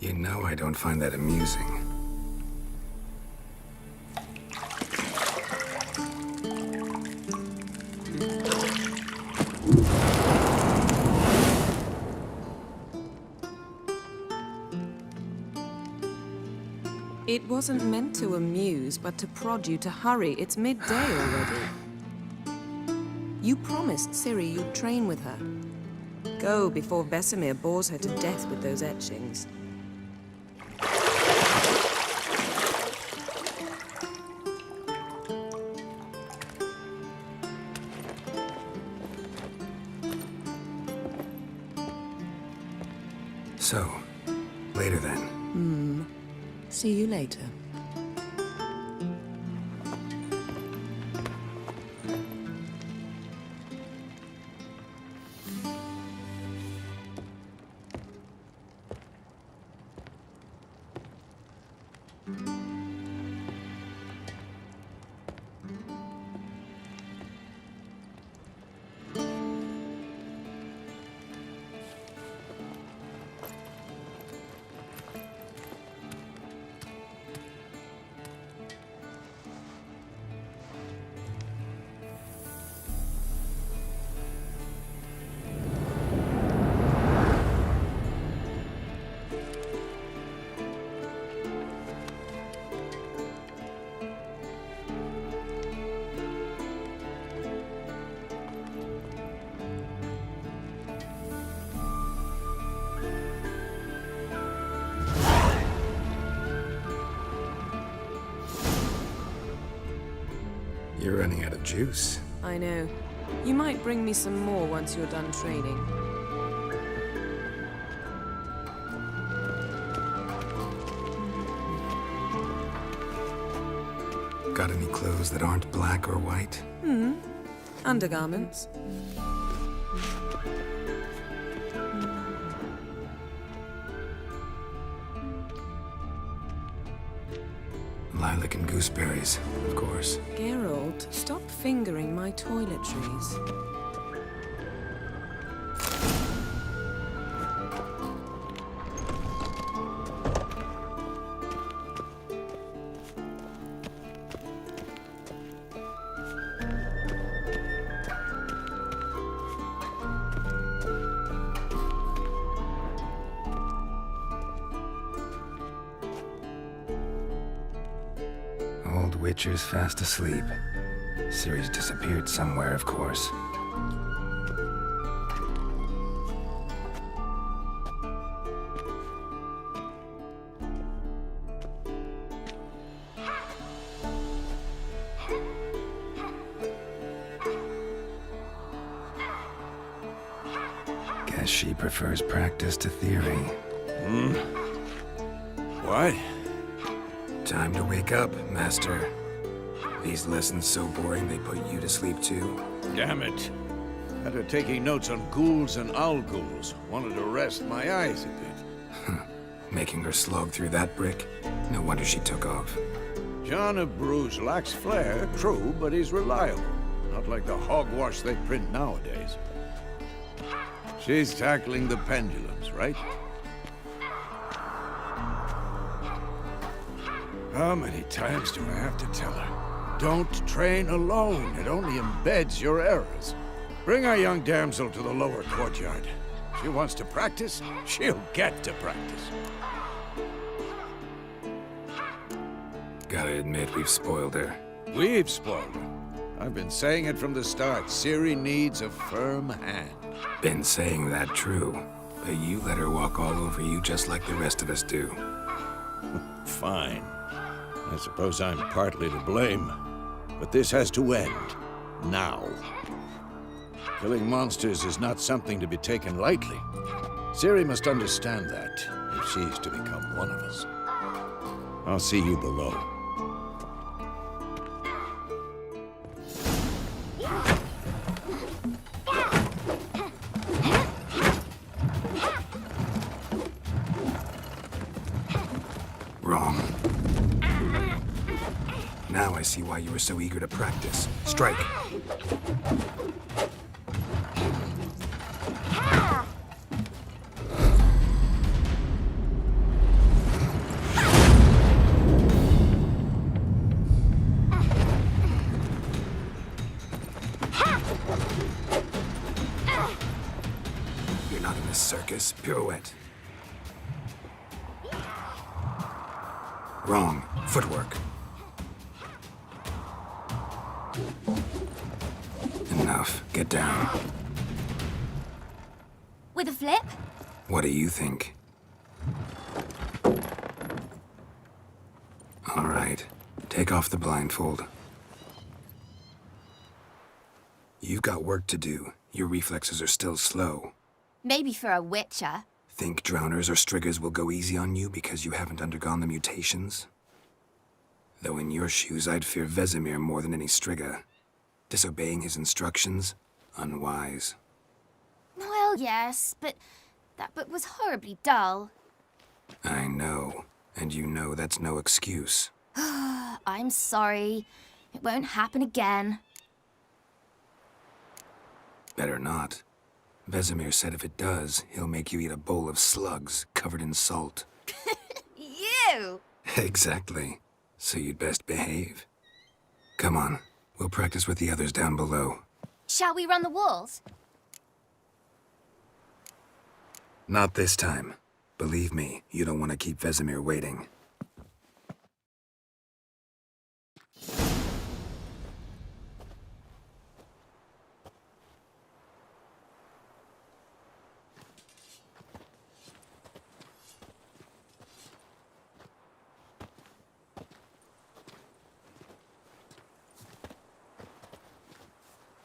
You know I don't find that amusing. It wasn't meant to amuse, but to prod you to hurry. It's midday already. You promised Ciri you'd train with her. Go before Vesemir bores her to death with those etchings. So, later then. See you later. You're running out of juice. I know. You might bring me some more once you're done training. Got any clothes that aren't black or white? Undergarments. Lilac and gooseberries, of course. Geralt, stop fingering my toiletries. Old Witcher's fast asleep. Ciri's disappeared somewhere, of course. Guess she prefers practice to theory. What? Time to wake up, Master. These lessons so boring they put you to sleep too. Damn it. After taking notes on ghouls and owl-ghouls, wanted to rest my eyes a bit. Making her slog through that brick? No wonder she took off. John of Bruges lacks flair, true, but he's reliable. Not like the hogwash they print nowadays. She's tackling the pendulums, right? How many times do I have to tell her? Don't train alone. It only embeds your errors. Bring our young damsel to the lower courtyard. She wants to practice, she'll get to practice. Gotta admit, we've spoiled her. We've spoiled her. I've been saying it from the start. Ciri needs a firm hand. Been saying that true, but you let her walk all over you just like the rest of us do. Fine. I suppose I'm partly to blame. But this has to end. Now. Killing monsters is not something to be taken lightly. Ciri must understand that, if she's to become one of us. I'll see you below. Wrong. Now I see why you were so eager to practice. Strike. You're not in a circus. Pirouette. Wrong. Footwork. Enough. Get down. With a flip? What do you think? All right. Take off the blindfold. You've got work to do. Your reflexes are still slow. Maybe for a witcher. Think drowners or striggers will go easy on you because you haven't undergone the mutations? Though in your shoes, I'd fear Vesemir more than any strigger. Disobeying his instructions? Unwise. Well, yes, but that book was horribly dull. I know. And you know that's no excuse. I'm sorry. It won't happen again. Better not. Vesemir said if it does, he'll make you eat a bowl of slugs covered in salt. You! Exactly. So you'd best behave. Come on. We'll practice with the others down below. Shall we run the walls? Not this time. Believe me, you don't want to keep Vesemir waiting.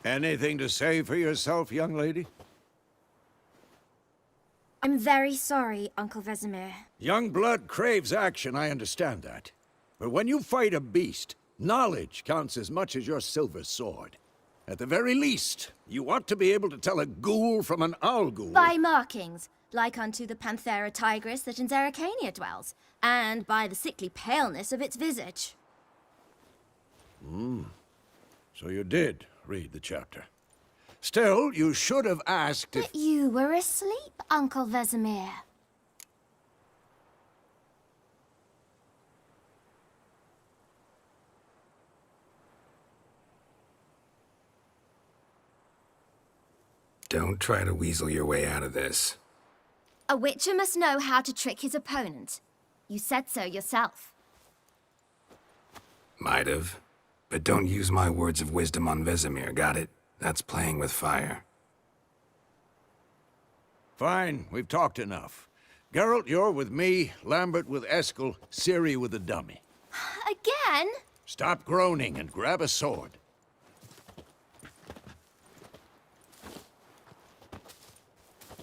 Anything to say for yourself, young lady? I'm very sorry, Uncle Vesemir. Young blood craves action, I understand that. But when you fight a beast, knowledge counts as much as your silver sword. At the very least, you ought to be able to tell a ghoul from an owl ghoul. By markings, like unto the Panthera tigris that in Zerrikania dwells, and by the sickly paleness of its visage. So you did read the chapter. Still, you should have asked if... But you were asleep, Uncle Vesemir. Don't try to weasel your way out of this. A witcher must know how to trick his opponent. You said so yourself. Might have. But don't use my words of wisdom on Vesemir, got it? That's playing with fire. Fine, we've talked enough. Geralt, you're with me, Lambert with Eskel, Ciri with the dummy. Again? Stop groaning and grab a sword.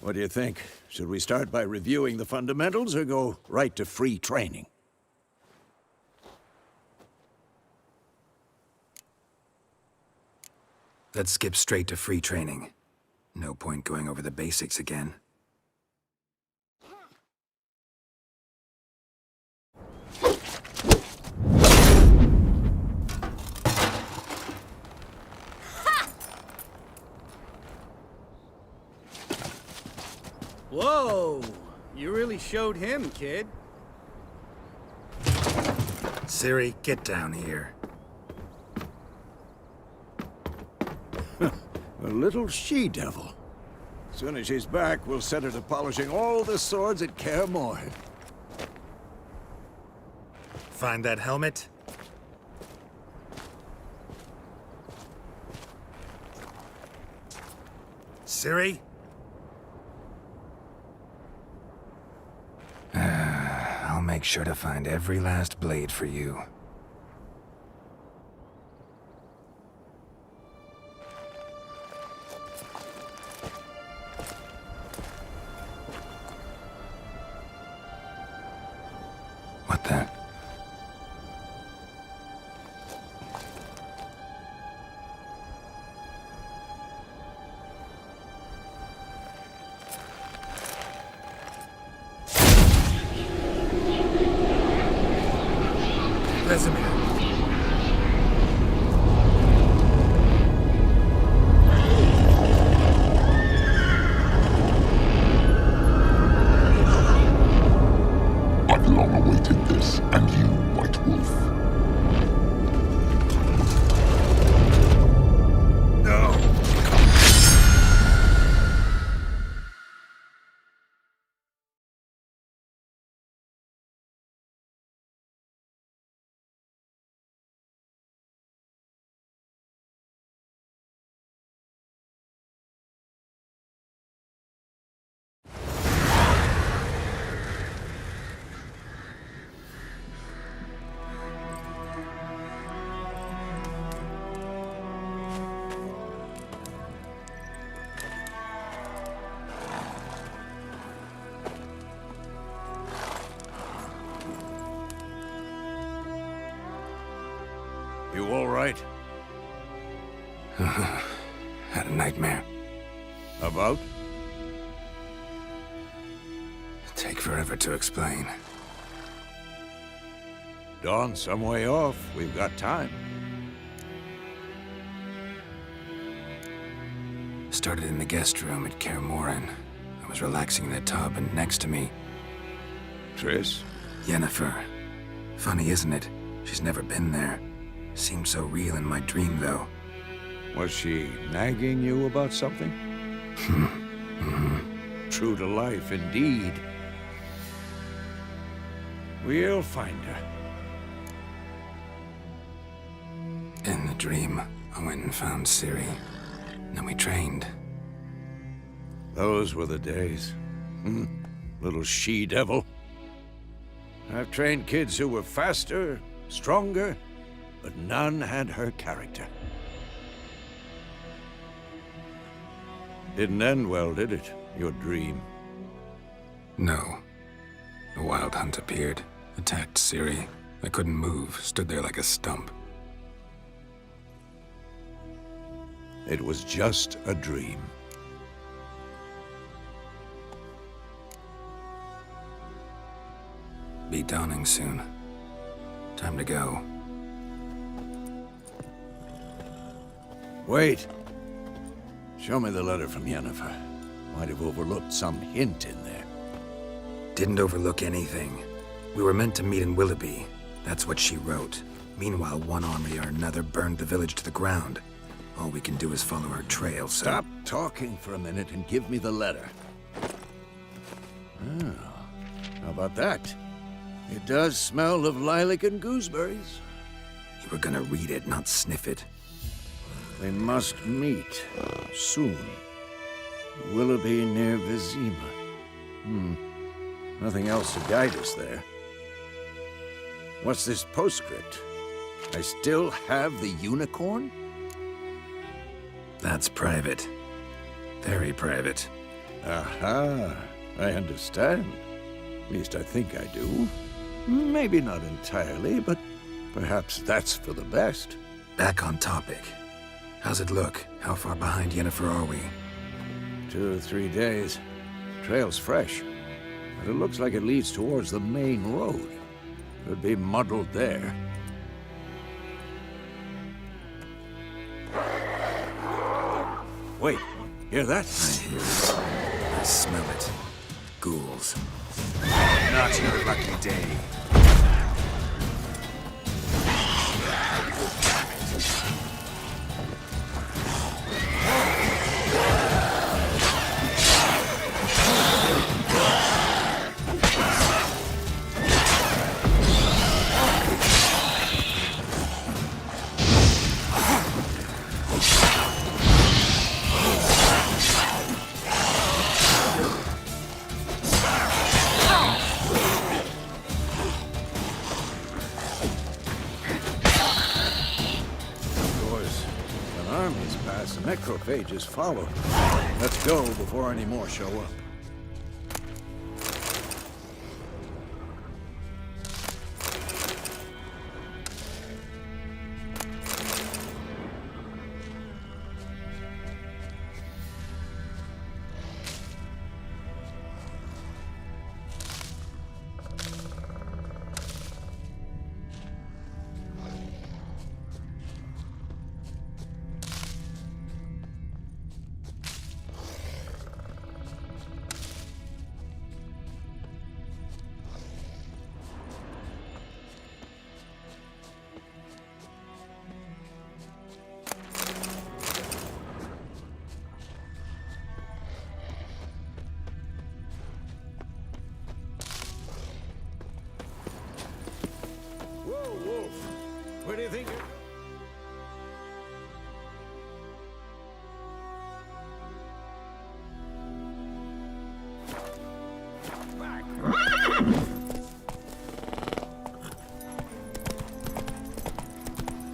What do you think? Should we start by reviewing the fundamentals or go right to free training? Let's skip straight to free training. No point going over the basics again. Whoa! You really showed him, kid. Ciri, get down here. A little she-devil. Soon as she's back, we'll set her to polishing all the swords at Kaer Morhen. Find that helmet? Ciri? I'll make sure to find every last blade for you. What the? Vesemir. I've long awaited this, and you, White Wolf. No! You all right? Had a nightmare. About? Take forever to explain. Dawn's some way off. We've got time. Started in the guest room at Kaer Morhen. I was relaxing in the tub, and next to me, Triss? Yennefer. Funny, isn't it? She's never been there. Seemed so real in my dream, though. Was she nagging you about something? True to life, indeed. We'll find her. In the dream, I went and found Ciri. Then we trained. Those were the days. Little she-devil. I've trained kids who were faster, stronger, but none had her character. Didn't end well, did it? Your dream? No. The Wild Hunt appeared, attacked Ciri. I couldn't move, stood there like a stump. It was just a dream. Be dawning soon. Time to go. Wait. Show me the letter from Yennefer. Might have overlooked some hint in there. Didn't overlook anything. We were meant to meet in Willoughby. That's what she wrote. Meanwhile, one army or another burned the village to the ground. All we can do is follow her trail, so... Stop talking for a minute and give me the letter. Oh, how about that? It does smell of lilac and gooseberries. You were gonna read it, not sniff it. They must meet soon. Willoughby near Vizima. Nothing else to guide us there. What's this postscript? I still have the unicorn? That's private. Very private. Aha, I understand. At least I think I do. Maybe not entirely, but perhaps that's for the best. Back on topic. How's it look? How far behind Yennefer are we? 2 or 3 days. Trail's fresh, but it looks like it leads towards the main road. Could be muddled there. Wait, hear that? I hear it. I smell it. Ghouls. Not your lucky day. Necrophages follow. Let's go before any more show up. Whoa, Wolf. Where do you think you're...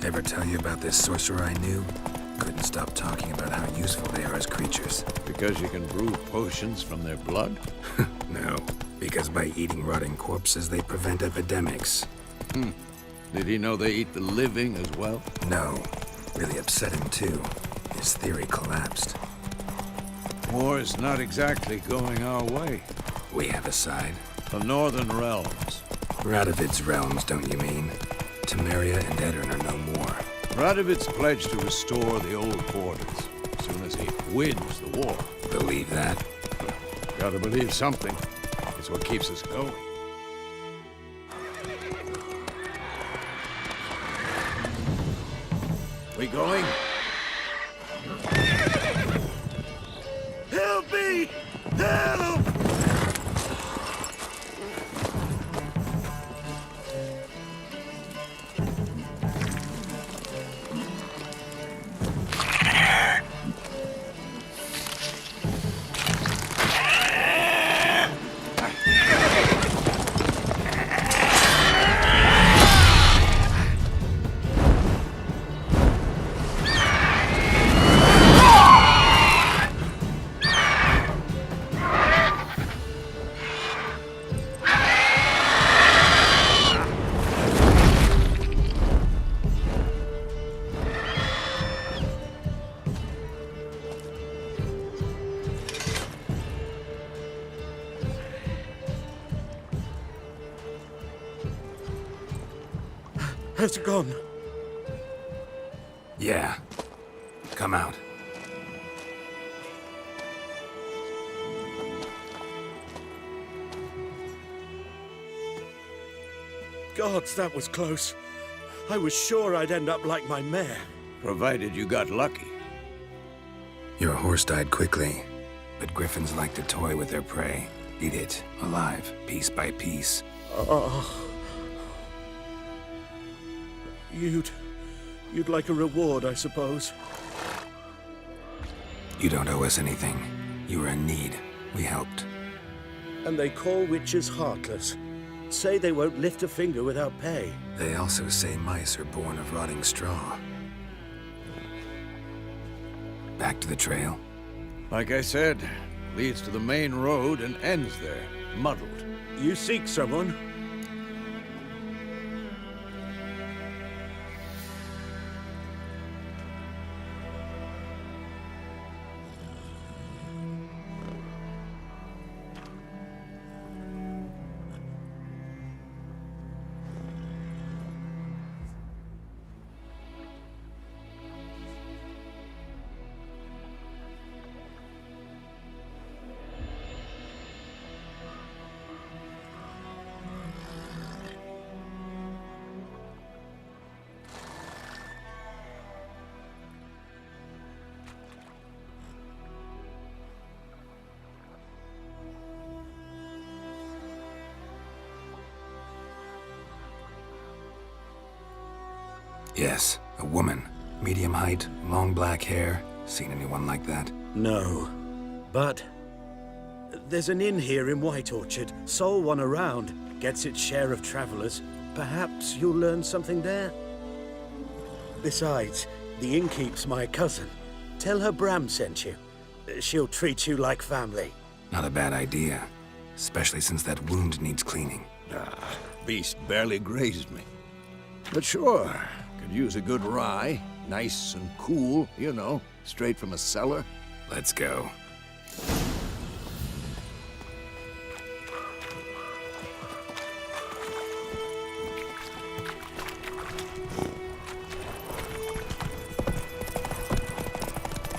Ever tell you about this sorcerer I knew? Couldn't stop talking about how useful they are as creatures. Because you can brew potions from their blood? No, because by eating rotting corpses, they prevent epidemics. Did he know they eat the living as well? No, really upset him too. His theory collapsed. War's not exactly going our way. We have a side. The Northern Realms. Radovid's realms, don't you mean? Temeria and Edirn are no more. Radovid's pledged to restore the old borders as soon as he wins the war. Believe that? Gotta believe something. It's what keeps us going. We going? Help me! Help! Has it gone? Yeah. Come out. Gods, that was close. I was sure I'd end up like my mare. Provided you got lucky. Your horse died quickly, but griffins like to toy with their prey. Eat it, alive, piece by piece. Oh. You'd like a reward, I suppose. You don't owe us anything. You were in need. We helped. And they call witches heartless. Say they won't lift a finger without pay. They also say mice are born of rotting straw. Back to the trail? Like I said, leads to the main road and ends there, muddled. You seek someone? Yes, a woman. Medium height, long black hair. Seen anyone like that? No. But there's an inn here in White Orchard. Sole one around. Gets its share of travelers. Perhaps you'll learn something there? Besides, the innkeep's my cousin. Tell her Bram sent you. She'll treat you like family. Not a bad idea. Especially since that wound needs cleaning. Beast barely grazed me. But sure, could use a good rye. Nice and cool, you know, straight from a cellar. Let's go.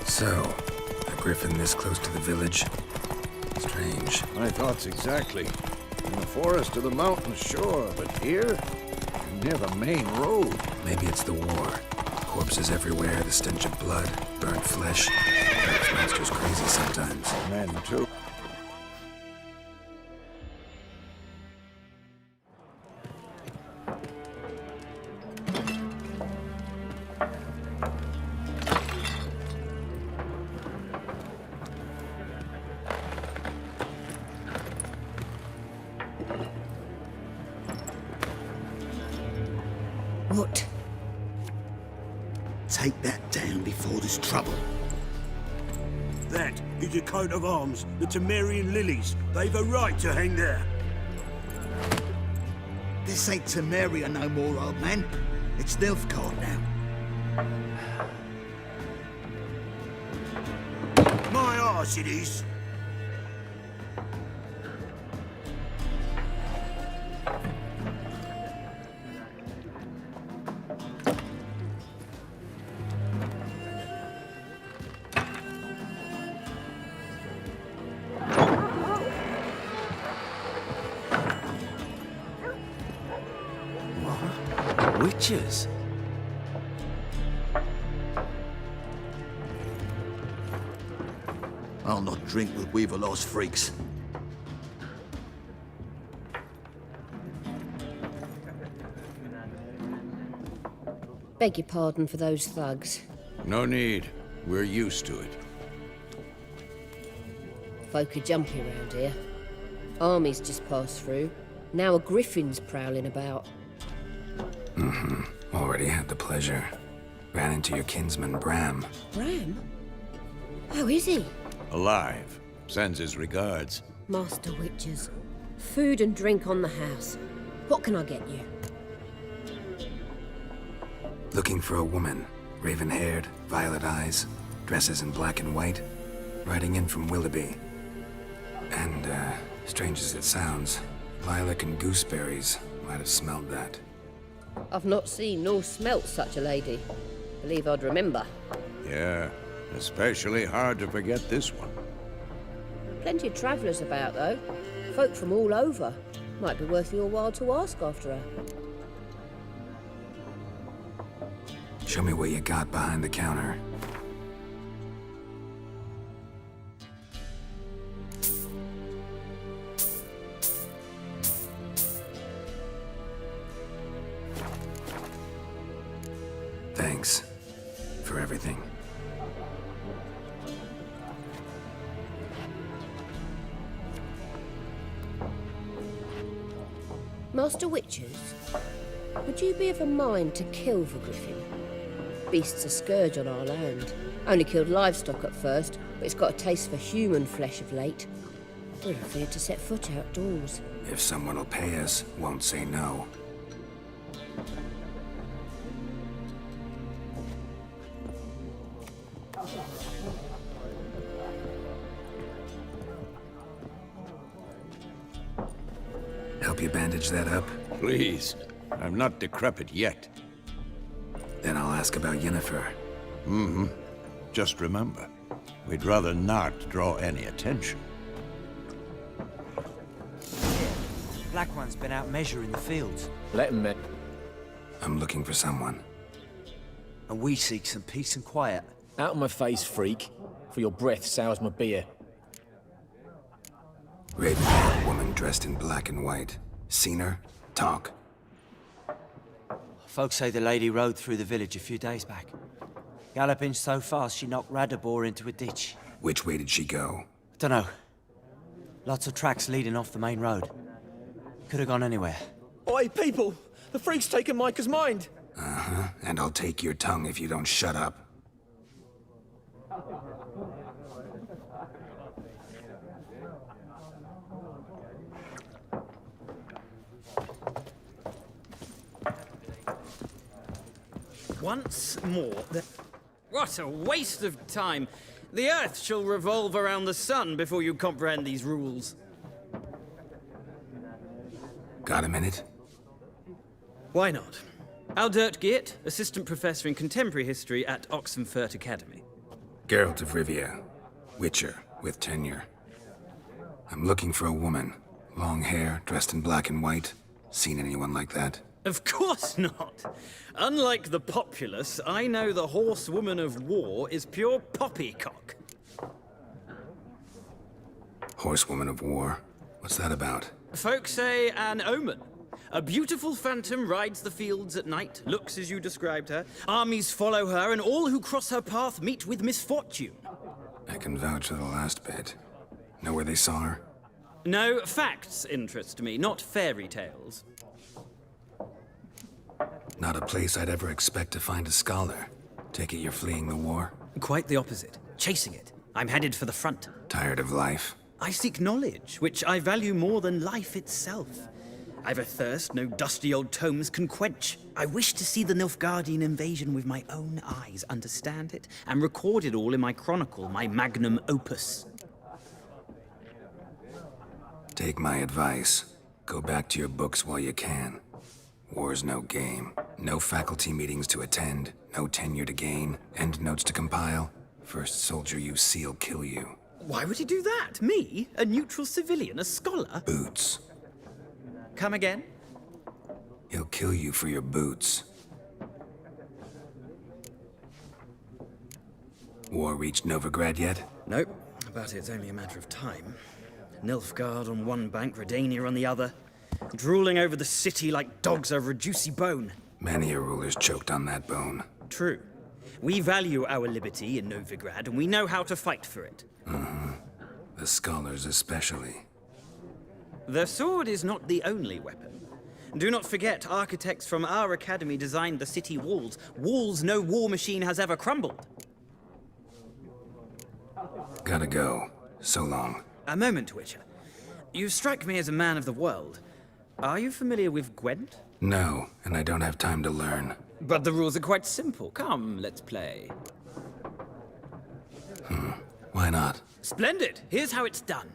So, a griffin this close to the village? Strange. My thoughts exactly. In the forest or the mountains, sure, but here? Near the main road. Maybe it's the war. Corpses everywhere, the stench of blood, burnt flesh. This monster's crazy sometimes. Men, too. What? Take that down before there's trouble. That is a coat of arms, the Temerian lilies. They've a right to hang there. This ain't Temeria no more, old man. It's Nilfgaard now. My arse it is. Witches? I'll not drink with Weaverlaw's freaks. Beg your pardon for those thugs. No need. We're used to it. Folk are jumpy around here. Armies just passed through. Now a griffin's prowling about. Already had the pleasure. Ran into your kinsman, Bram. Bram? How is he? Alive. Sends his regards. Master Witches. Food and drink on the house. What can I get you? Looking for a woman. Raven-haired, violet eyes, dresses in black and white. Riding in from Willoughby. And, strange as it sounds, lilac and gooseberries might have smelled that. I've not seen nor smelt such a lady. Believe I'd remember. Yeah, especially hard to forget this one. Plenty of travellers about, though. Folk from all over. Might be worth your while to ask after her. Show me what you got behind the counter. Thanks for everything. Master Witches, would you be of a mind to kill the griffin? Beast's a scourge on our land. Only killed livestock at first, but it's got a taste for human flesh of late. We're afraid to set foot outdoors. If someone will pay us, won't say no. Help you bandage that up? Please. I'm not decrepit yet. Then I'll ask about Yennefer. Just remember, we'd rather not draw any attention. Black One's been out measuring the fields. Let him in. I'm looking for someone. And we seek some peace and quiet. Out of my face, freak. For your breath sours my beer. Raven-haired woman dressed in black and white. Seen her? Talk. Folks say the lady rode through the village a few days back. Galloping so fast she knocked Radabor into a ditch. Which way did she go? Dunno. Lots of tracks leading off the main road. Could have gone anywhere. Oi, people! The freak's taken Micah's mind! Uh-huh. And I'll take your tongue if you don't shut up. Once more, What a waste of time! The Earth shall revolve around the sun before you comprehend these rules. Got a minute? Why not? Aldert Geert, Assistant Professor in Contemporary History at Oxenfurt Academy. Geralt of Rivia. Witcher, with tenure. I'm looking for a woman. Long hair, dressed in black and white. Seen anyone like that? Of course not! Unlike the populace, I know the horsewoman of war is pure poppycock. Horsewoman of war? What's that about? Folk say an omen. A beautiful phantom rides the fields at night, looks as you described her. Armies follow her, and all who cross her path meet with misfortune. I can vouch for the last bit. Know where they saw her? No, facts interest me, not fairy tales. Not a place I'd ever expect to find a scholar. Take it you're fleeing the war? Quite the opposite. Chasing it. I'm headed for the front. Tired of life? I seek knowledge, which I value more than life itself. I've a thirst no dusty old tomes can quench. I wish to see the Nilfgaardian invasion with my own eyes, understand it, and record it all in my chronicle, my magnum opus. Take my advice. Go back to your books while you can. War's no game. No faculty meetings to attend, no tenure to gain, endnotes to compile. First soldier you see'll kill you. Why would he do that? Me? A neutral civilian? A scholar? Boots. Come again? He'll kill you for your boots. War reached Novigrad yet? Nope, but it's only a matter of time. Nilfgaard on one bank, Redania on the other, drooling over the city like dogs over a juicy bone. Many a ruler's choked on that bone. True. We value our liberty in Novigrad, and we know how to fight for it. The scholars especially. The sword is not the only weapon. Do not forget, architects from our academy designed the city walls. Walls no war machine has ever crumbled. Gotta go. So long. A moment, Witcher. You strike me as a man of the world. Are you familiar with Gwent? No, and I don't have time to learn. But the rules are quite simple. Come, let's play. Why not? Splendid! Here's how it's done.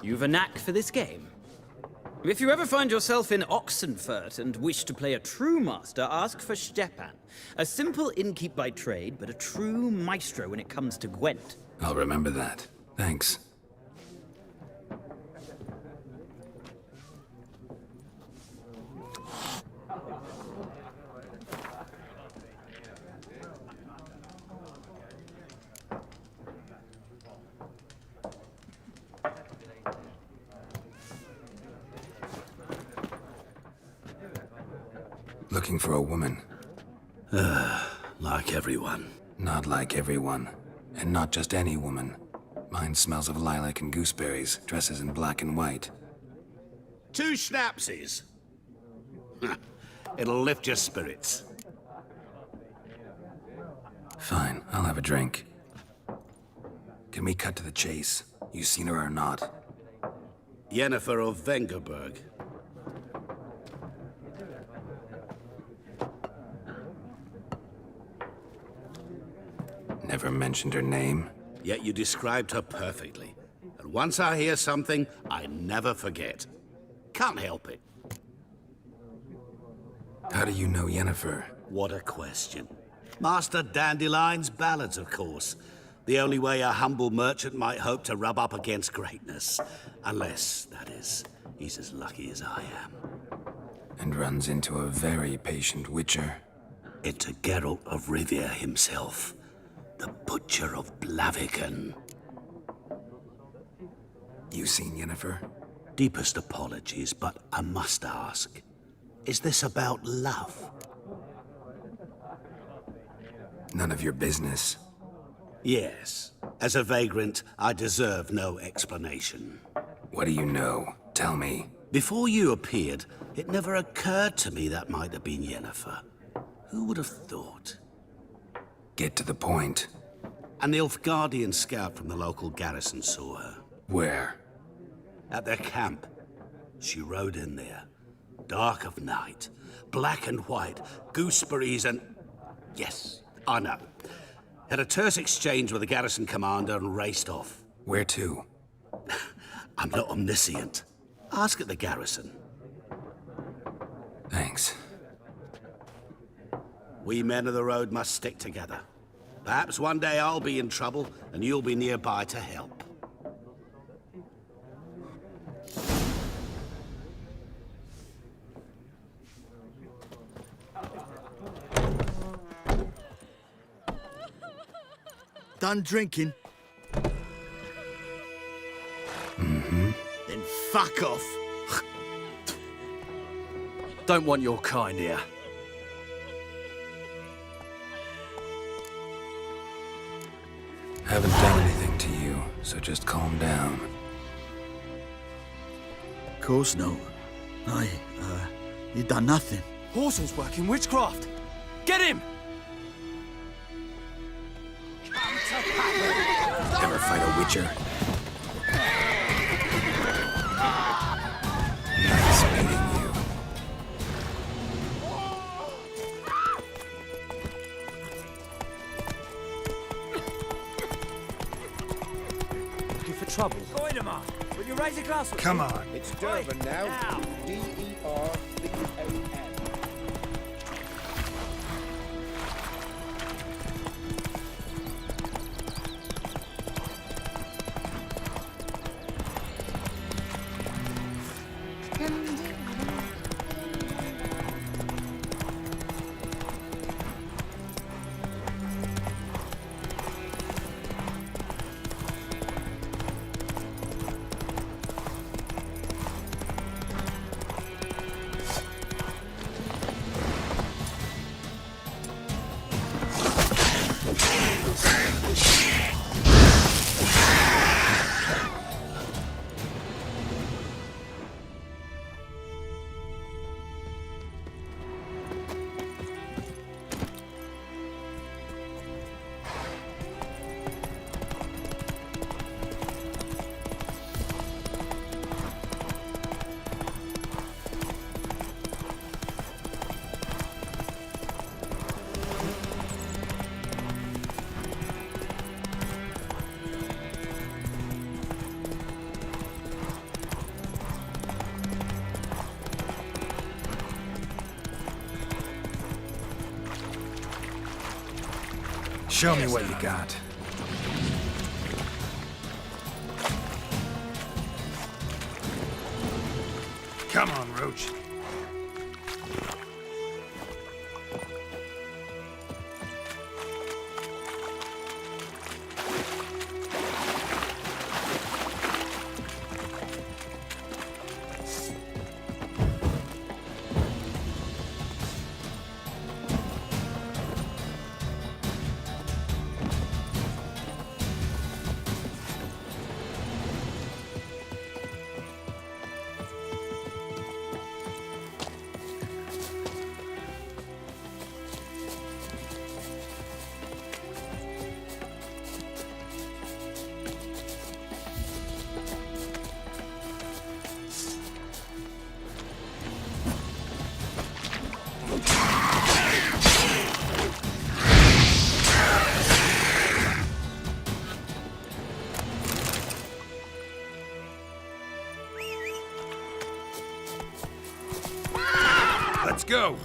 You've a knack for this game. If you ever find yourself in Oxenfurt and wish to play a true master, ask for Stepan. A simple innkeep by trade, but a true maestro when it comes to Gwent. I'll remember that. Thanks. Looking for a woman. Like everyone. Not like everyone. And not just any woman. Mine smells of lilac and gooseberries, dresses in black and white. 2 schnapsies. It'll lift your spirits. Fine, I'll have a drink. Can we cut to the chase? You seen her or not? Yennefer of Vengerberg. Never mentioned her name. Yet you described her perfectly. And once I hear something, I never forget. Can't help it. How do you know Yennefer? What a question. Master Dandelion's ballads, of course. The only way a humble merchant might hope to rub up against greatness. Unless, that is, he's as lucky as I am. And runs into a very patient witcher. Into Geralt of Rivia himself. The Butcher of Blaviken. You seen Yennefer? Deepest apologies, but I must ask. Is this about love? None of your business. Yes. As a vagrant, I deserve no explanation. What do you know? Tell me. Before you appeared, it never occurred to me that might have been Yennefer. Who would have thought? Get to the point. An Nilfgaardian scout from the local garrison saw her. Where? At their camp. She rode in there. Dark of night. Black and white. Gooseberries and... Yes, I know. Had a terse exchange with the garrison commander and raced off. Where to? I'm not omniscient. Ask at the garrison. Thanks. We men of the road must stick together. Perhaps one day I'll be in trouble and you'll be nearby to help. Done drinking? Mm-hmm. Then fuck off. Don't want your kind here. Haven't done anything to you, so just calm down. Of course no. You done nothing. Horsel's working witchcraft. Get him! Ever fight a witcher? Nice meeting you. Looking for trouble? Goidemar, will you raise a glass with Come me? on. It's Durban now. D-E-R-B-A-N. Show me what you got. Come on, Roach. Let's go!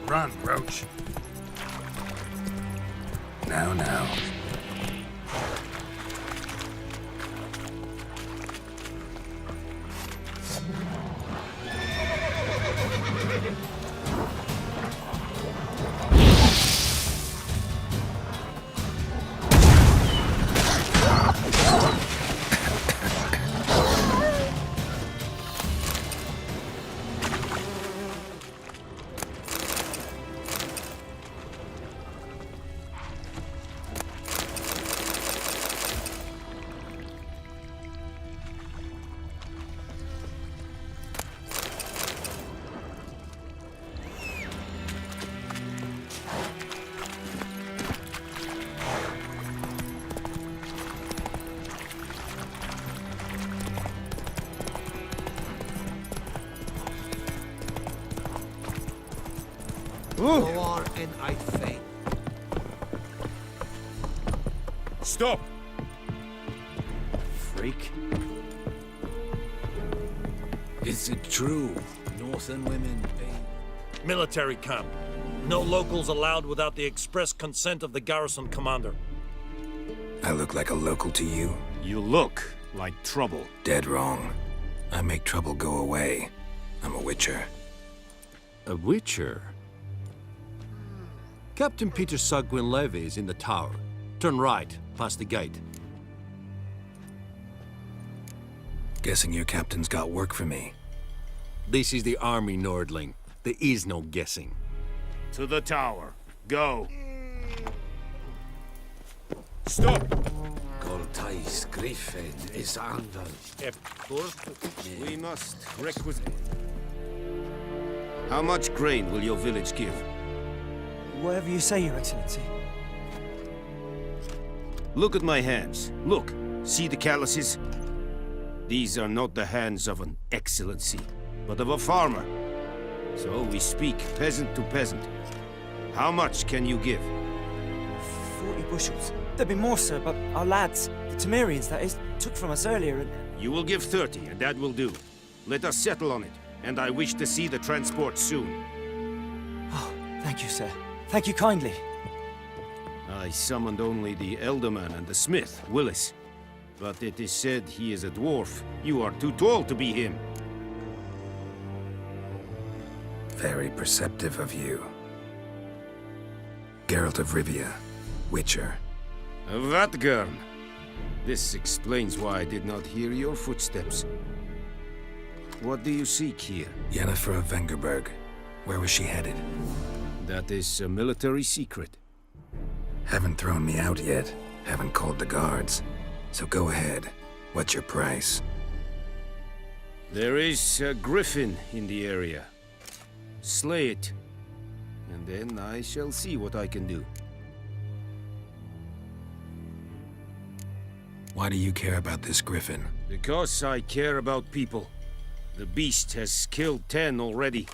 Run, Roach. Now. Go on and I faint. Stop! Freak. Is it true? Northern women pay? Military camp. No locals allowed without the express consent of the garrison commander. I look like a local to you? You look like trouble. Dead wrong. I make trouble go away. I'm a witcher. A witcher? Captain Peter Sugwin Levy is in the tower. Turn right, past the gate. Guessing your captain's got work for me. This is the army, Nordling. There is no guessing. To the tower. Go. Stop! Coltais Griffin is under. We must requisite. How much grain will your village give? Whatever you say, Your Excellency. Look at my hands. Look. See the calluses? These are not the hands of an excellency, but of a farmer. So we speak peasant to peasant. How much can you give? 40 bushels. There'd be more, sir, but our lads, the Temerians, that is, took from us earlier and... You will give 30, and that will do. Let us settle on it, and I wish to see the transport soon. Oh, thank you, sir. Thank you kindly. I summoned only the Elderman and the smith, Willis. But it is said he is a dwarf. You are too tall to be him. Very perceptive of you. Geralt of Rivia, Witcher. Vatgern. This explains why I did not hear your footsteps. What do you seek here? Yennefer of Vengerberg. Where was she headed? That is a military secret. Haven't thrown me out yet. Haven't called the guards. So go ahead. What's your price? There is a griffin in the area. Slay it. And then I shall see what I can do. Why do you care about this griffin? Because I care about people. The beast has killed 10 already,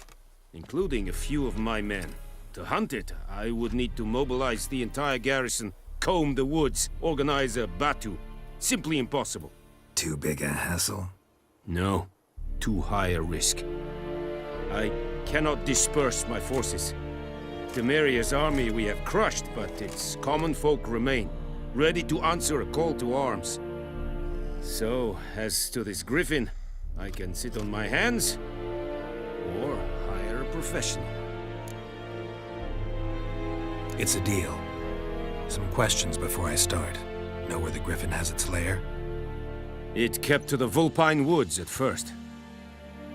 including a few of my men. To hunt it, I would need to mobilize the entire garrison, comb the woods, organize a batu. Simply impossible. Too big a hassle? No, too high a risk. I cannot disperse my forces. Temeria's army we have crushed, but its common folk remain, ready to answer a call to arms. So, as to this griffin, I can sit on my hands, or hire a professional. It's a deal. Some questions before I start. Know where the griffin has its lair? It kept to the Vulpine Woods at first.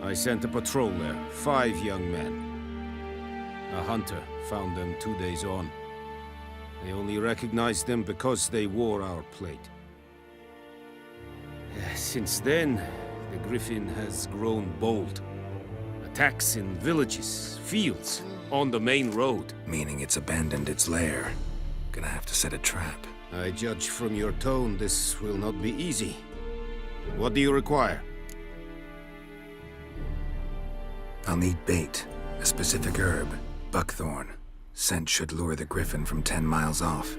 I sent a patrol there, 5 young men. A hunter found them 2 days on. They only recognized them because they wore our plate. Since then, the griffin has grown bold. Attacks in villages, fields, on the main road. Meaning it's abandoned its lair. Gonna have to set a trap. I judge from your tone this will not be easy. What do you require? I'll need bait, a specific herb, buckthorn. Scent should lure the griffin from 10 miles off.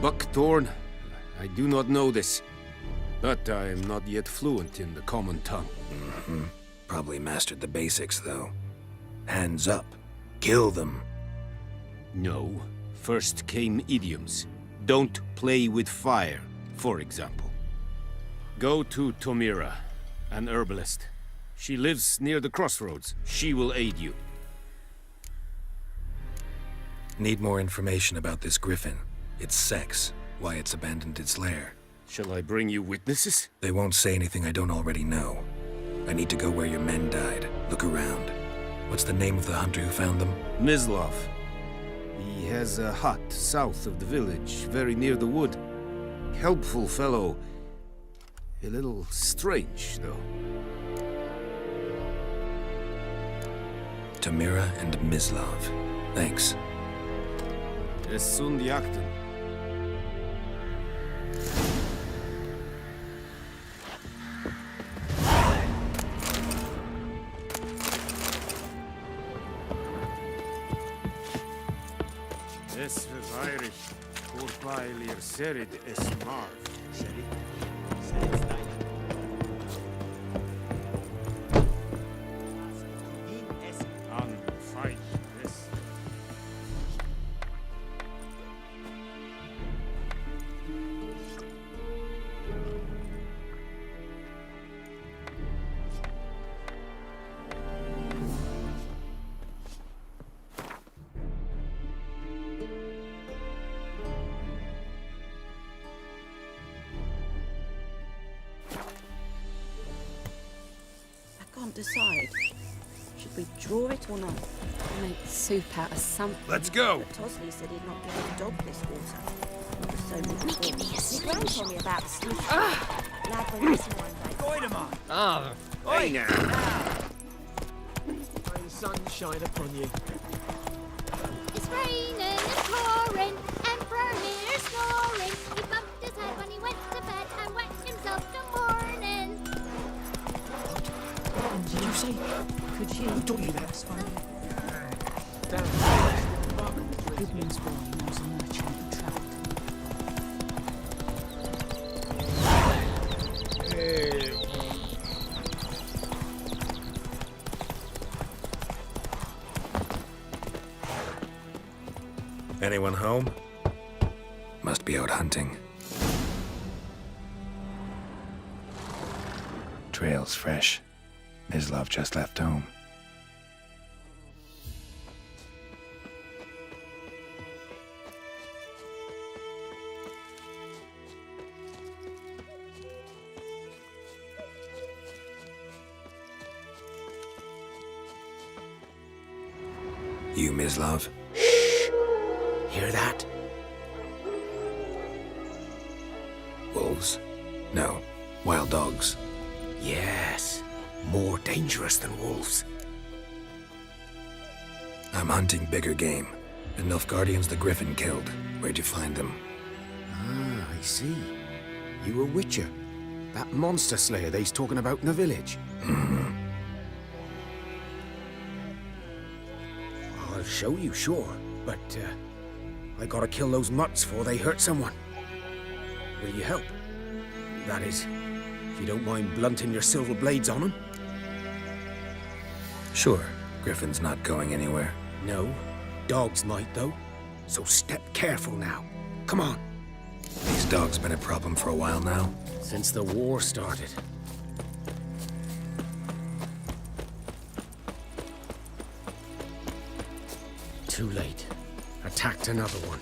Buckthorn? I do not know this. But I am not yet fluent in the common tongue. Probably mastered the basics, though. Hands up. Kill them. No. First came idioms. Don't play with fire, for example. Go to Tomira, an herbalist. She lives near the crossroads. She will aid you. Need more information about this griffin. Its sex, why it's abandoned its lair. Shall I bring you witnesses? They won't say anything I don't already know. I need to go where your men died. Look around. What's the name of the hunter who found them? Mislav. He has a hut south of the village, very near the wood. Helpful fellow. A little strange, though. Tomira and Mislav. Thanks. Es sunt jakten. Es verweirich, Urpailir serid es marv. An fight this. Decide. Should we draw it or not? Make soup out of something. Let's go! But Tosley said he'd not give a dog this water. Give me a sniff. Gran told me about sniff. Lad went missing one day. Goidemar! Ah! Hey now! May the sun shine upon you. It's raining and pouring, Emperor here snoring. He bumped his head when he went to bed and wet himself till morning. Did you say? Could you? Who taught you that? Damn. Goodman's boy was a merchant who travelled. Anyone home? Must be out hunting. Trail's fresh. Mislav just left home. You, Mislav? Hear that? Wolves? No. Wild dogs. Yes. More dangerous than wolves. I'm hunting bigger game. The Nilfgaardians the Griffin killed. Where'd you find them? Ah, I see. You a witcher. That monster slayer they's talking about in the village. I'll show you, sure. But, I gotta kill those mutts before they hurt someone. Will you help? That is, if you don't mind blunting your silver blades on them. Sure. Griffin's not going anywhere. No. Dogs might, though. So step careful now. Come on. These dogs been a problem for a while now? Since the war started. Too late. Attacked another one.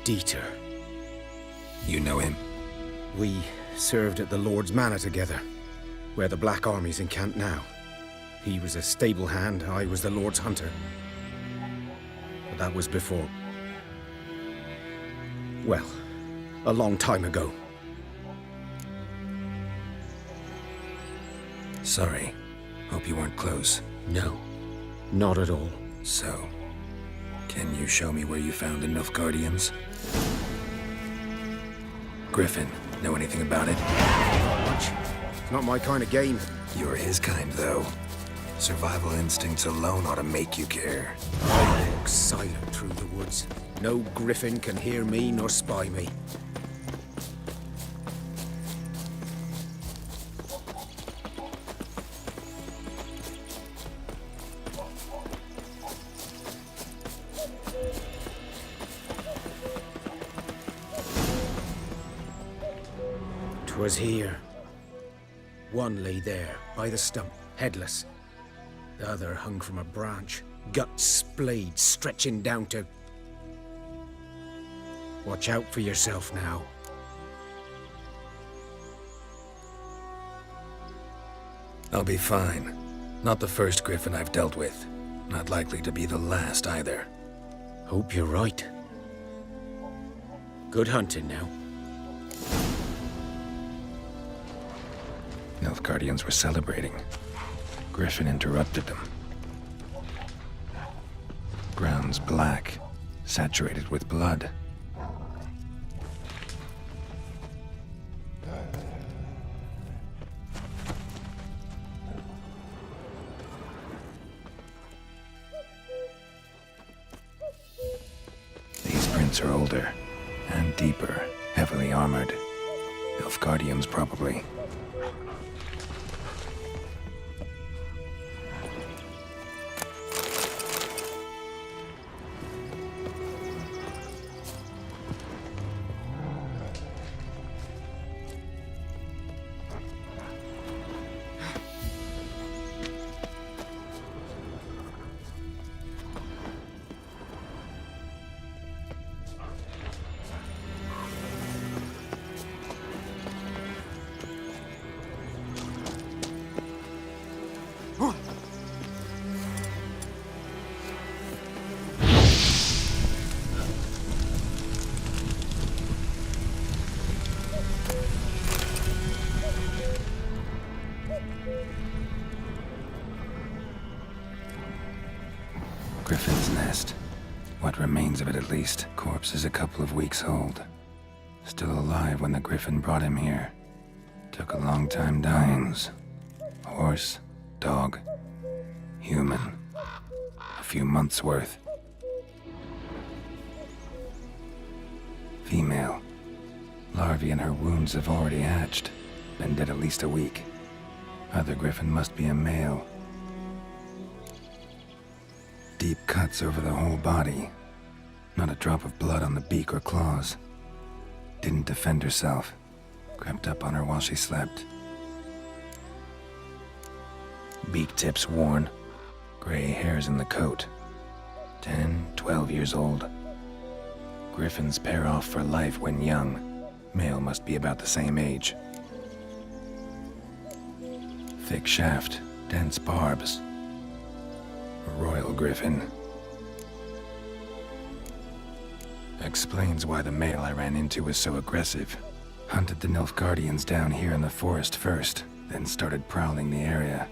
Dieter. You know him? We served at the Lord's Manor together, where the Black Army's encamped now. He was a stable hand, I was the Lord's hunter. But that was before... well, a long time ago. Sorry. Hope you weren't close. No, not at all. So, can you show me where you found the Nilfgaardians? Griffin, know anything about it? Not much. It's not my kind of game. You're his kind, though. Survival instincts alone ought to make you care. I walk silent through the woods. No griffin can hear me nor spy me. Was here. One lay there, by the stump, headless. The other hung from a branch, guts splayed, stretching down to... Watch out for yourself now. I'll be fine. Not the first griffin I've dealt with. Not likely to be the last, either. Hope you're right. Good hunting now. Nilfgaardians were celebrating. Griffin interrupted them. Ground's black, saturated with blood. These prints are older and deeper, heavily armored. Nilfgaardians, probably. Griffin's nest. What remains of it, at least. Corpse is a couple of weeks old. Still alive when the Griffin brought him here. Took a long time dying. Horse, dog, human. A few months' worth. Female. Larvae in her wounds have already hatched. Been dead at least a week. Other Griffin must be a male. Deep cuts over the whole body. Not a drop of blood on the beak or claws. Didn't defend herself. Crept up on her while she slept. Beak tips worn. Gray hairs in the coat. 10, 12 years old. Griffins pair off for life when young. Male must be about the same age. Thick shaft, dense barbs. A royal griffin. Explains why the male I ran into was so aggressive. Hunted the Nilfgaardians down here in the forest first, then started prowling the area.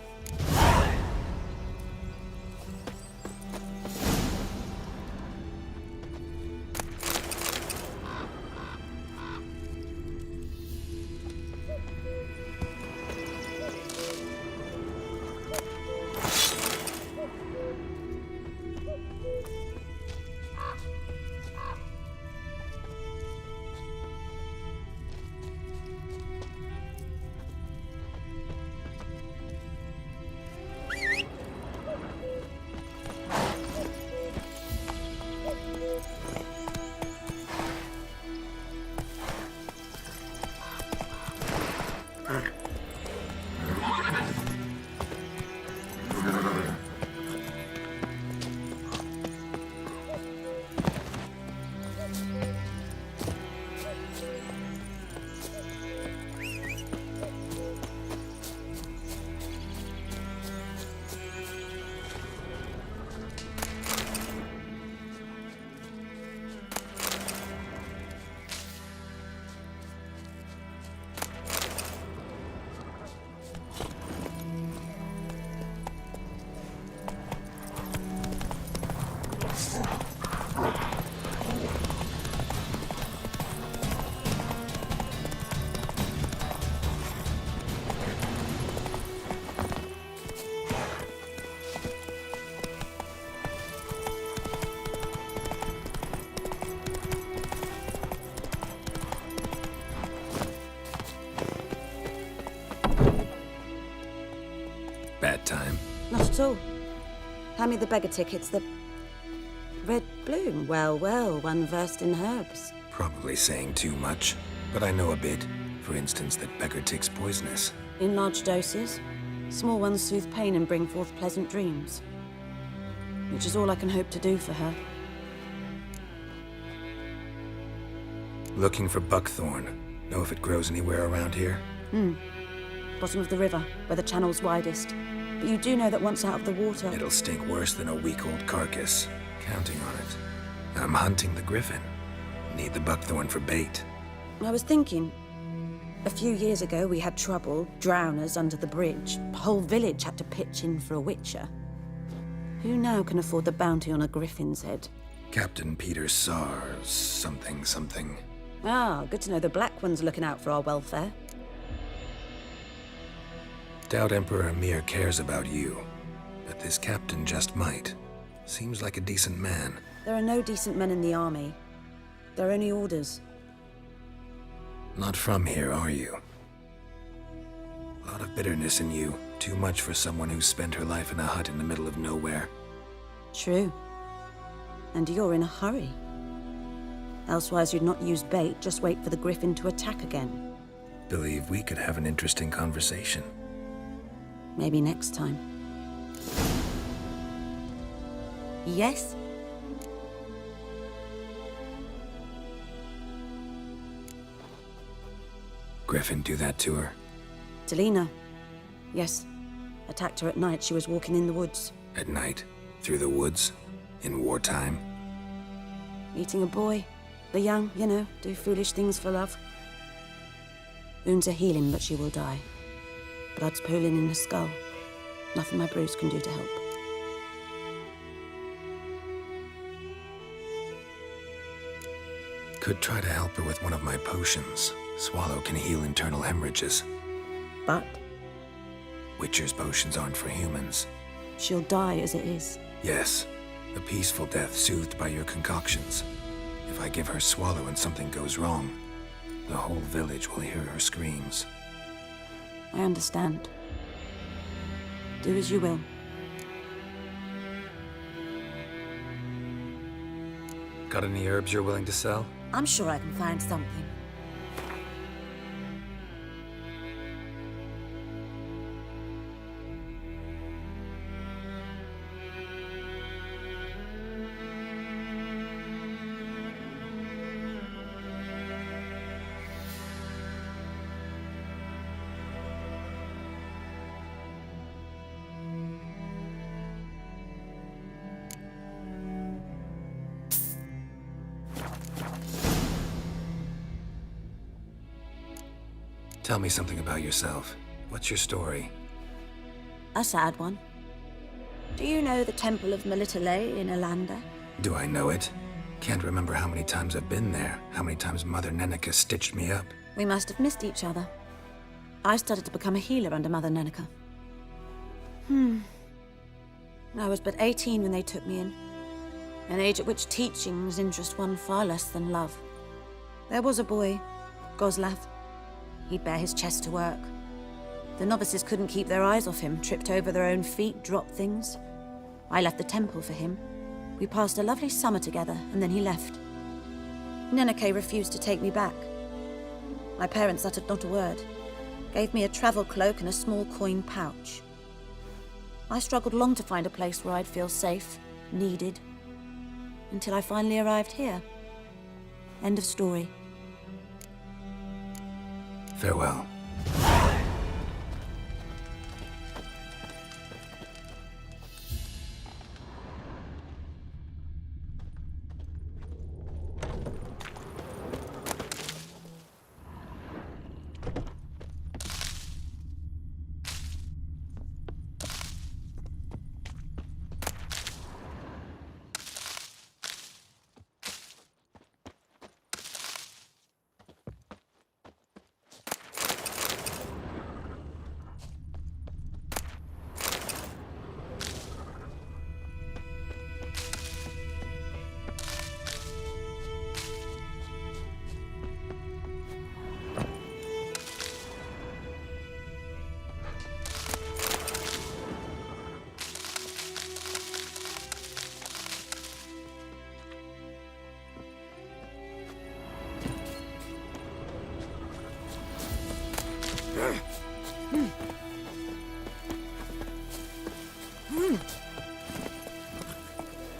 Bad time. Not at all. Hand me the beggar tickets, the red bloom. Well, well, one versed in herbs. Probably saying too much, but I know a bit. For instance, that beggar tick's poisonous. In large doses. Small ones soothe pain and bring forth pleasant dreams. Which is all I can hope to do for her. Looking for buckthorn. Know if it grows anywhere around here? Bottom of the river, where the channel's widest. But you do know that once out of the water... It'll stink worse than a week-old carcass. Counting on it. I'm hunting the griffin. Need the buckthorn for bait. I was thinking... A few years ago, we had trouble, drowners under the bridge. The whole village had to pitch in for a witcher. Who now can afford the bounty on a griffin's head? Captain Peter Sar... something. Ah, good to know the Black One's looking out for our welfare. Doubt Emperor Emhyr cares about you. But this captain just might. Seems like a decent man. There are no decent men in the army. There are only orders. Not from here, are you? A lot of bitterness in you. Too much for someone who spent her life in a hut in the middle of nowhere. True. And you're in a hurry. Elsewise you'd not use bait, just wait for the griffin to attack again. Believe we could have an interesting conversation. Maybe next time. Yes? Griffin do that to her? Delina. Yes. Attacked her at night. She was walking in the woods. At night? Through the woods? In wartime? Meeting a boy. The young, you know, do foolish things for love. Wounds are healing, but she will die. Blood's pooling in her skull. Nothing my bruise can do to help. Could try to help her with one of my potions. Swallow can heal internal hemorrhages. But? Witcher's potions aren't for humans. She'll die as it is. Yes. A peaceful death soothed by your concoctions. If I give her Swallow and something goes wrong, the whole village will hear her screams. I understand. Do as you will. Got any herbs you're willing to sell? I'm sure I can find something. Tell me something about yourself. What's your story? A sad one. Do you know the Temple of Melitele in Alanda? Do I know it? Can't remember how many times I've been there, how many times Mother Neneka stitched me up. We must have missed each other. I started to become a healer under Mother Neneka. I was but 18 when they took me in. An age at which teachings interest one far less than love. There was a boy, Goslav. He'd bare his chest to work. The novices couldn't keep their eyes off him, tripped over their own feet, dropped things. I left the temple for him. We passed a lovely summer together, and then he left. Neneke refused to take me back. My parents uttered not a word, gave me a travel cloak and a small coin pouch. I struggled long to find a place where I'd feel safe, needed, until I finally arrived here. End of story. Farewell.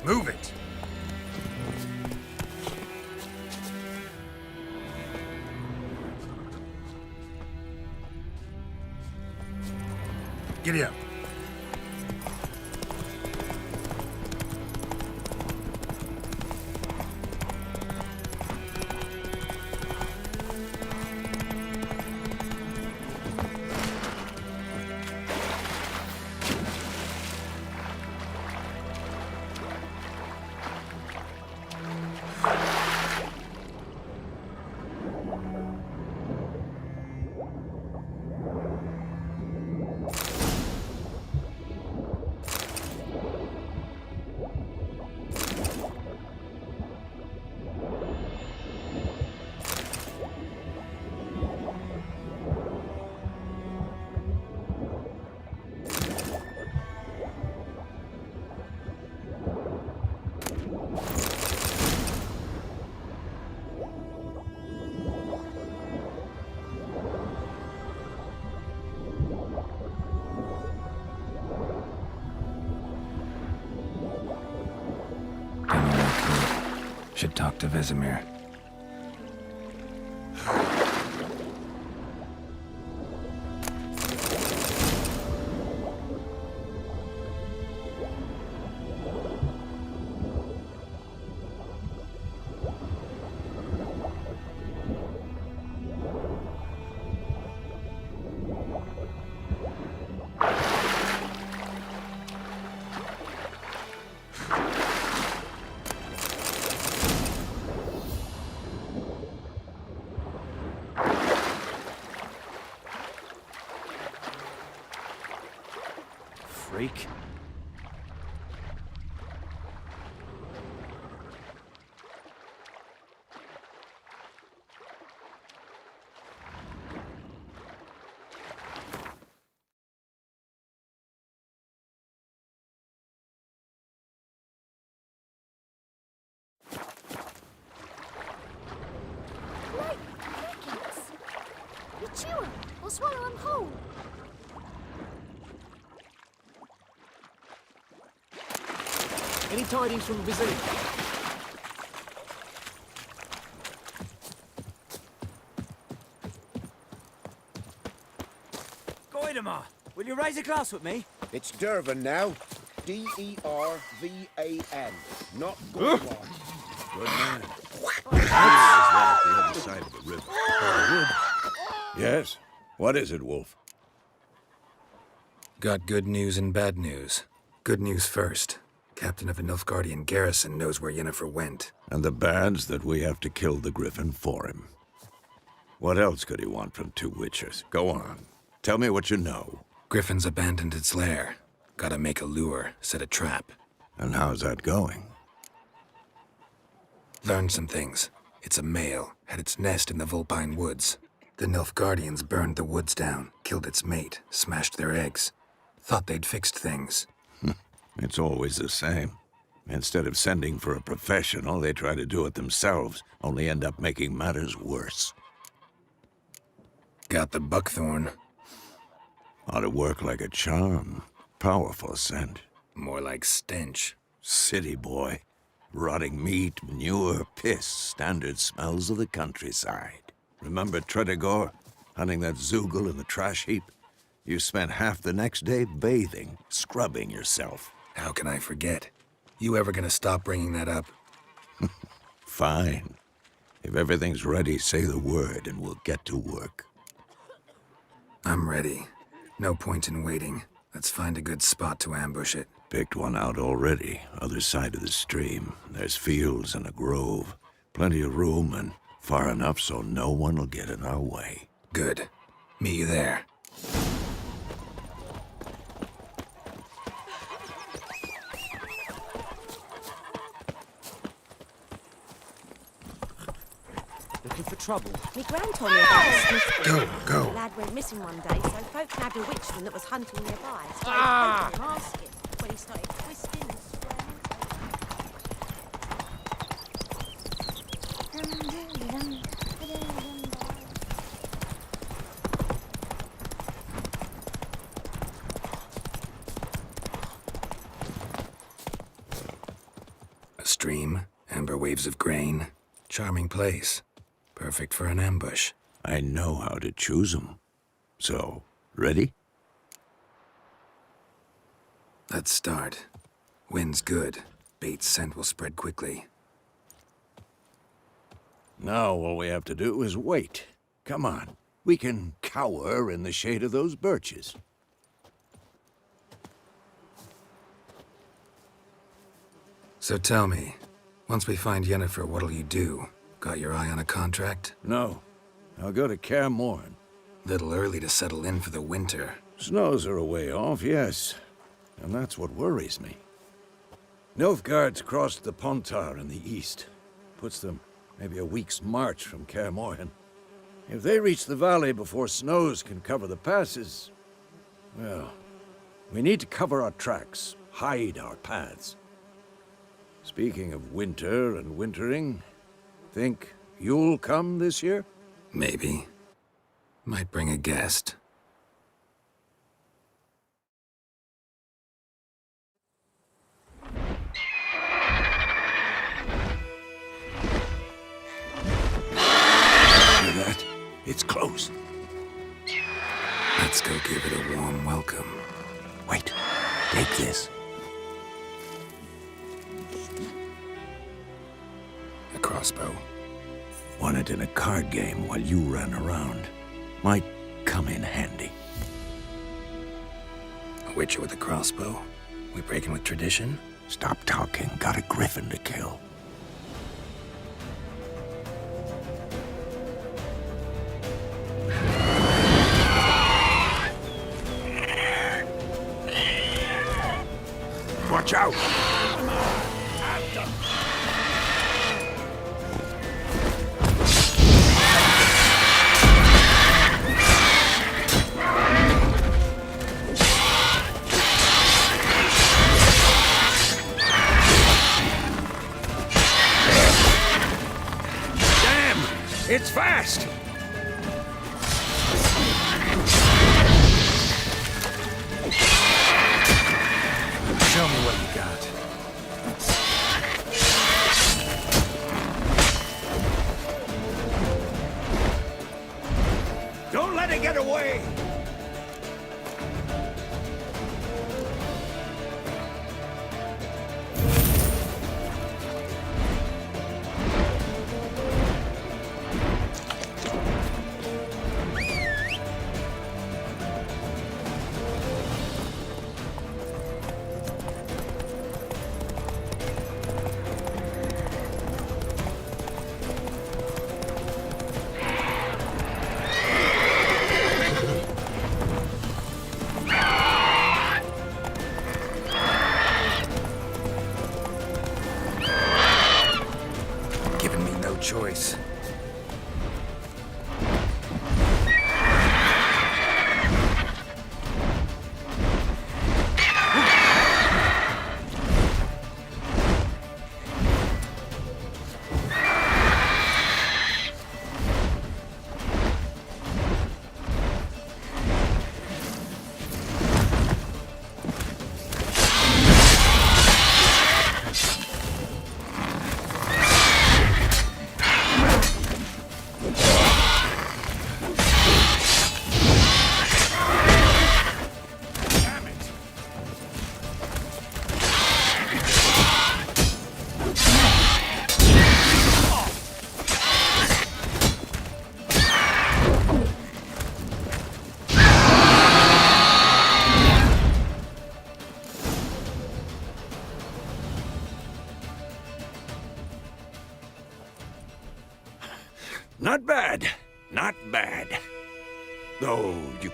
Move it! Giddy up. Should talk to Vesemir. Freak. swallow him whole. Any tidings from Vizir? Goidemar, will you raise a glass with me? It's Dervan now. D-E-R-V-A-N. Not Goidemar. Good man. The other side of the river. Yes? What is it, Wolf? Got good news and bad news. Good news first. Captain of a Nilfgaardian garrison knows where Yennefer went. And the bad's that we have to kill the Griffin for him. What else could he want from two witches? Go on. Tell me what you know. Griffin's abandoned its lair. Gotta make a lure, set a trap. And how's that going? Learned some things. It's a male, had its nest in the Vulpine Woods. The Nilfgaardians burned the woods down, killed its mate, smashed their eggs. Thought they'd fixed things. It's always the same. Instead of sending for a professional, they try to do it themselves, only end up making matters worse. Got the buckthorn. Ought to work like a charm. Powerful scent. More like stench. City boy. Rotting meat, manure, piss, standard smells of the countryside. Remember Tredegor? Hunting that Zoogle in the trash heap? You spent half the next day bathing, scrubbing yourself. How can I forget? You ever gonna stop bringing that up? Fine. If everything's ready, say the word and we'll get to work. I'm ready. No point in waiting. Let's find a good spot to ambush it. Picked one out already, other side of the stream. There's fields and a grove. Plenty of room and far enough so no one will get in our way. Good. Meet you there. Looking for trouble? Me gran told me about a Smith. Go. The lad went missing one day, so folk nabbed a witchman that was hunting nearby. So Ah! I him asking when he started twisting and A stream, amber waves of grain. Charming place. Perfect for an ambush. I know how to choose 'em. So, ready? Let's start. Wind's good. Bait's scent will spread quickly. Now all we have to do is wait. Come on. We can cower in the shade of those birches. So tell me, once we find Yennefer, what'll you do? Got your eye on a contract? No. I'll go to Kaer Morhen. Little early to settle in for the winter. Snows are a way off, yes. And that's what worries me. Nilfgaard's crossed the Pontar in the east. Puts them maybe a week's march from Kaer Morhen. If they reach the valley before snows can cover the passes, well, we need to cover our tracks, hide our paths. Speaking of winter and wintering, think you'll come this year? Maybe. Might bring a guest. Hear that? It's close. Let's go give it a warm welcome. Wait, take this. A crossbow. Won it in a card game while you ran around. Might come in handy. A witcher with a crossbow? We breaking with tradition? Stop talking. Got a griffin to kill. Watch out! Damn! It's fast!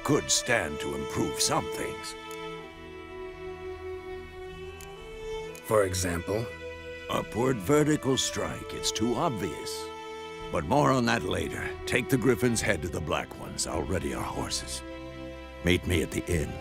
could stand to improve some things. For example? Upward vertical strike. It's too obvious. But more on that later. Take the Griffin's head to the Black Ones. I'll ready our horses. Meet me at the inn.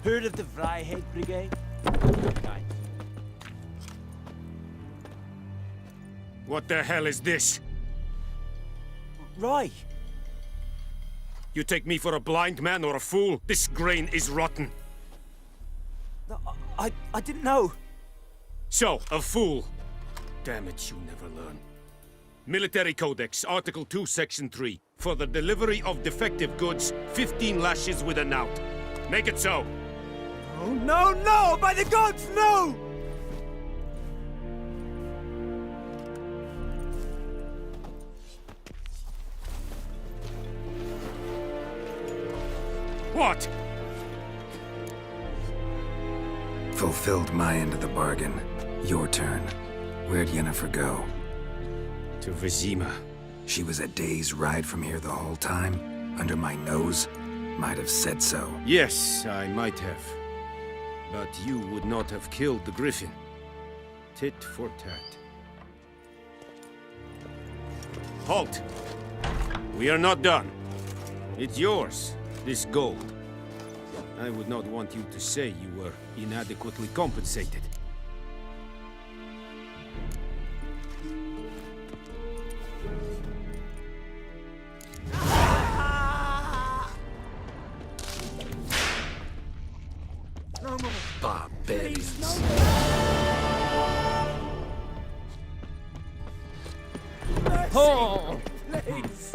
Heard of the Vryheid Brigade? Right. What the hell is this? Rye. You take me for a blind man or a fool? This grain is rotten. I didn't know. So, a fool. Damn it, you never learn. Military Codex, Article 2, Section 3. For the delivery of defective goods, 15 lashes with a knout. Make it so. Oh, no, no! By the gods, no! What? Fulfilled my end of the bargain. Your turn. Where'd Yennefer go? To Vizima. She was a day's ride from here the whole time? Under my nose? Might have said so. Yes, I might have. But you would not have killed the Griffin. Tit for tat. Halt! We are not done. It's yours, this gold. I would not want you to say you were inadequately compensated. Barbarians. Oh! Please.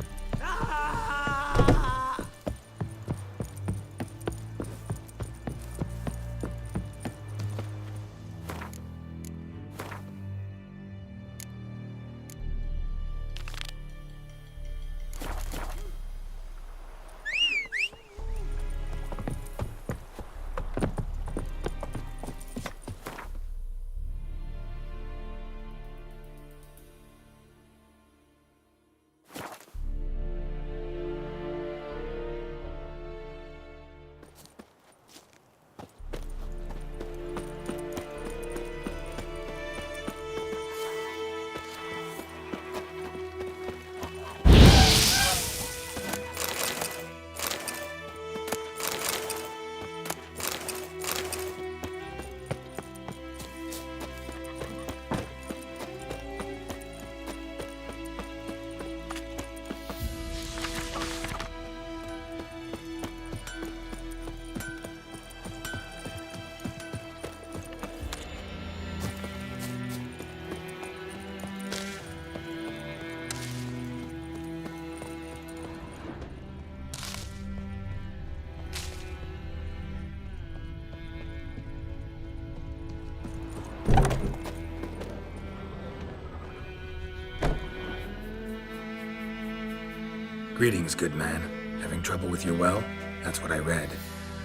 Greetings, good man. Having trouble with your well? That's what I read.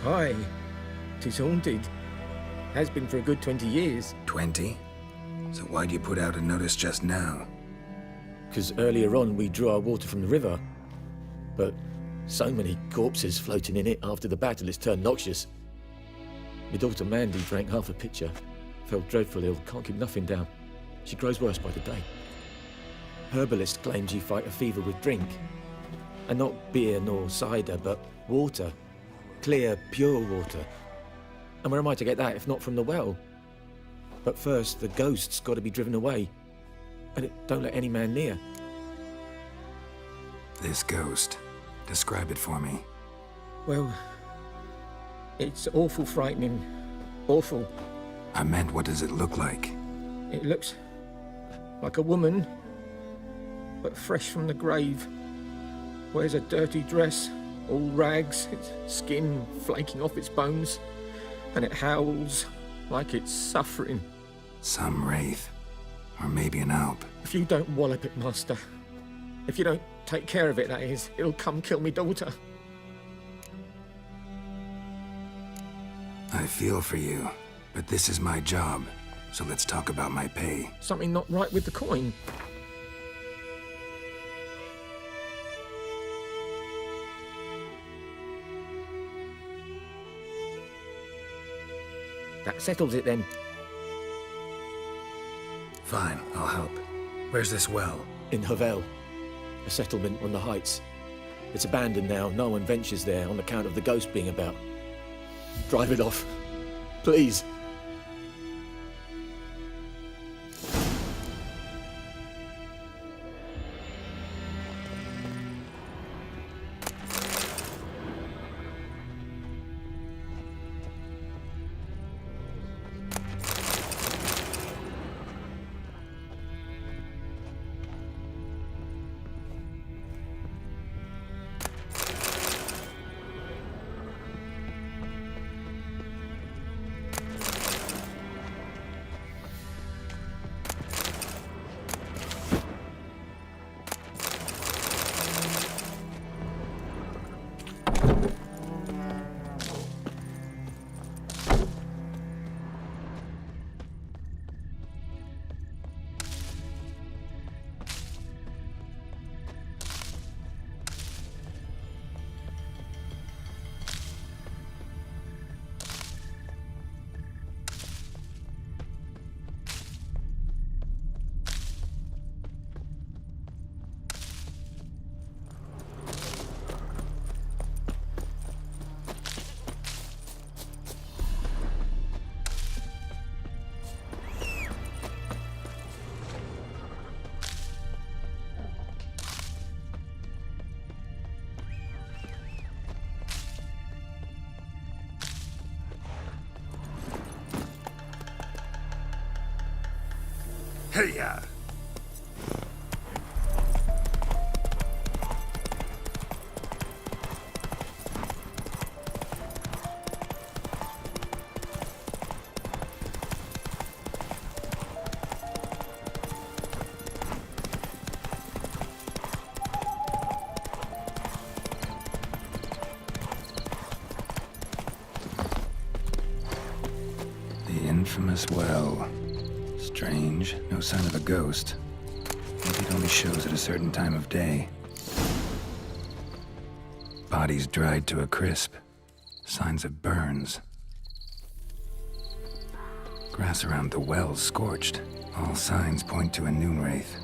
Aye. 'Tis haunted. Has been for a good 20 years. 20? So why'd you put out a notice just now? 'Cause earlier on we drew our water from the river. But so many corpses floating in it after the battle it's turned noxious. My daughter Mandy drank half a pitcher. Fell dreadful ill, can't keep nothing down. She grows worse by the day. Herbalist claims you fight a fever with drink. And not beer nor cider, but water. clear, pure water. And where am I to get that if not from the well? But first, the ghost's got to be driven away. And it don't let any man near. This ghost. Describe it for me. Well, it's awful frightening. Awful. I meant, what does it look like? It looks like a woman, but fresh from the grave. Wears a dirty dress, all rags, its skin flaking off its bones, and it howls like it's suffering. Some wraith. Or maybe an alp. If you don't wallop it, Master, if you don't take care of it, that is, it'll come kill me daughter. I feel for you, but this is my job, so let's talk about my pay. Something not right with the coin. That settles it then. Fine, I'll help. Where's this well? In Havel, a settlement on the heights. It's abandoned now. No one ventures there on account of the ghost being about. Drive it off, please. Hey-ya! The infamous well. Strange. No sign of a ghost. Maybe it only shows at a certain time of day. Bodies dried to a crisp. Signs of burns. Grass around the well scorched. All signs point to a noon wraith.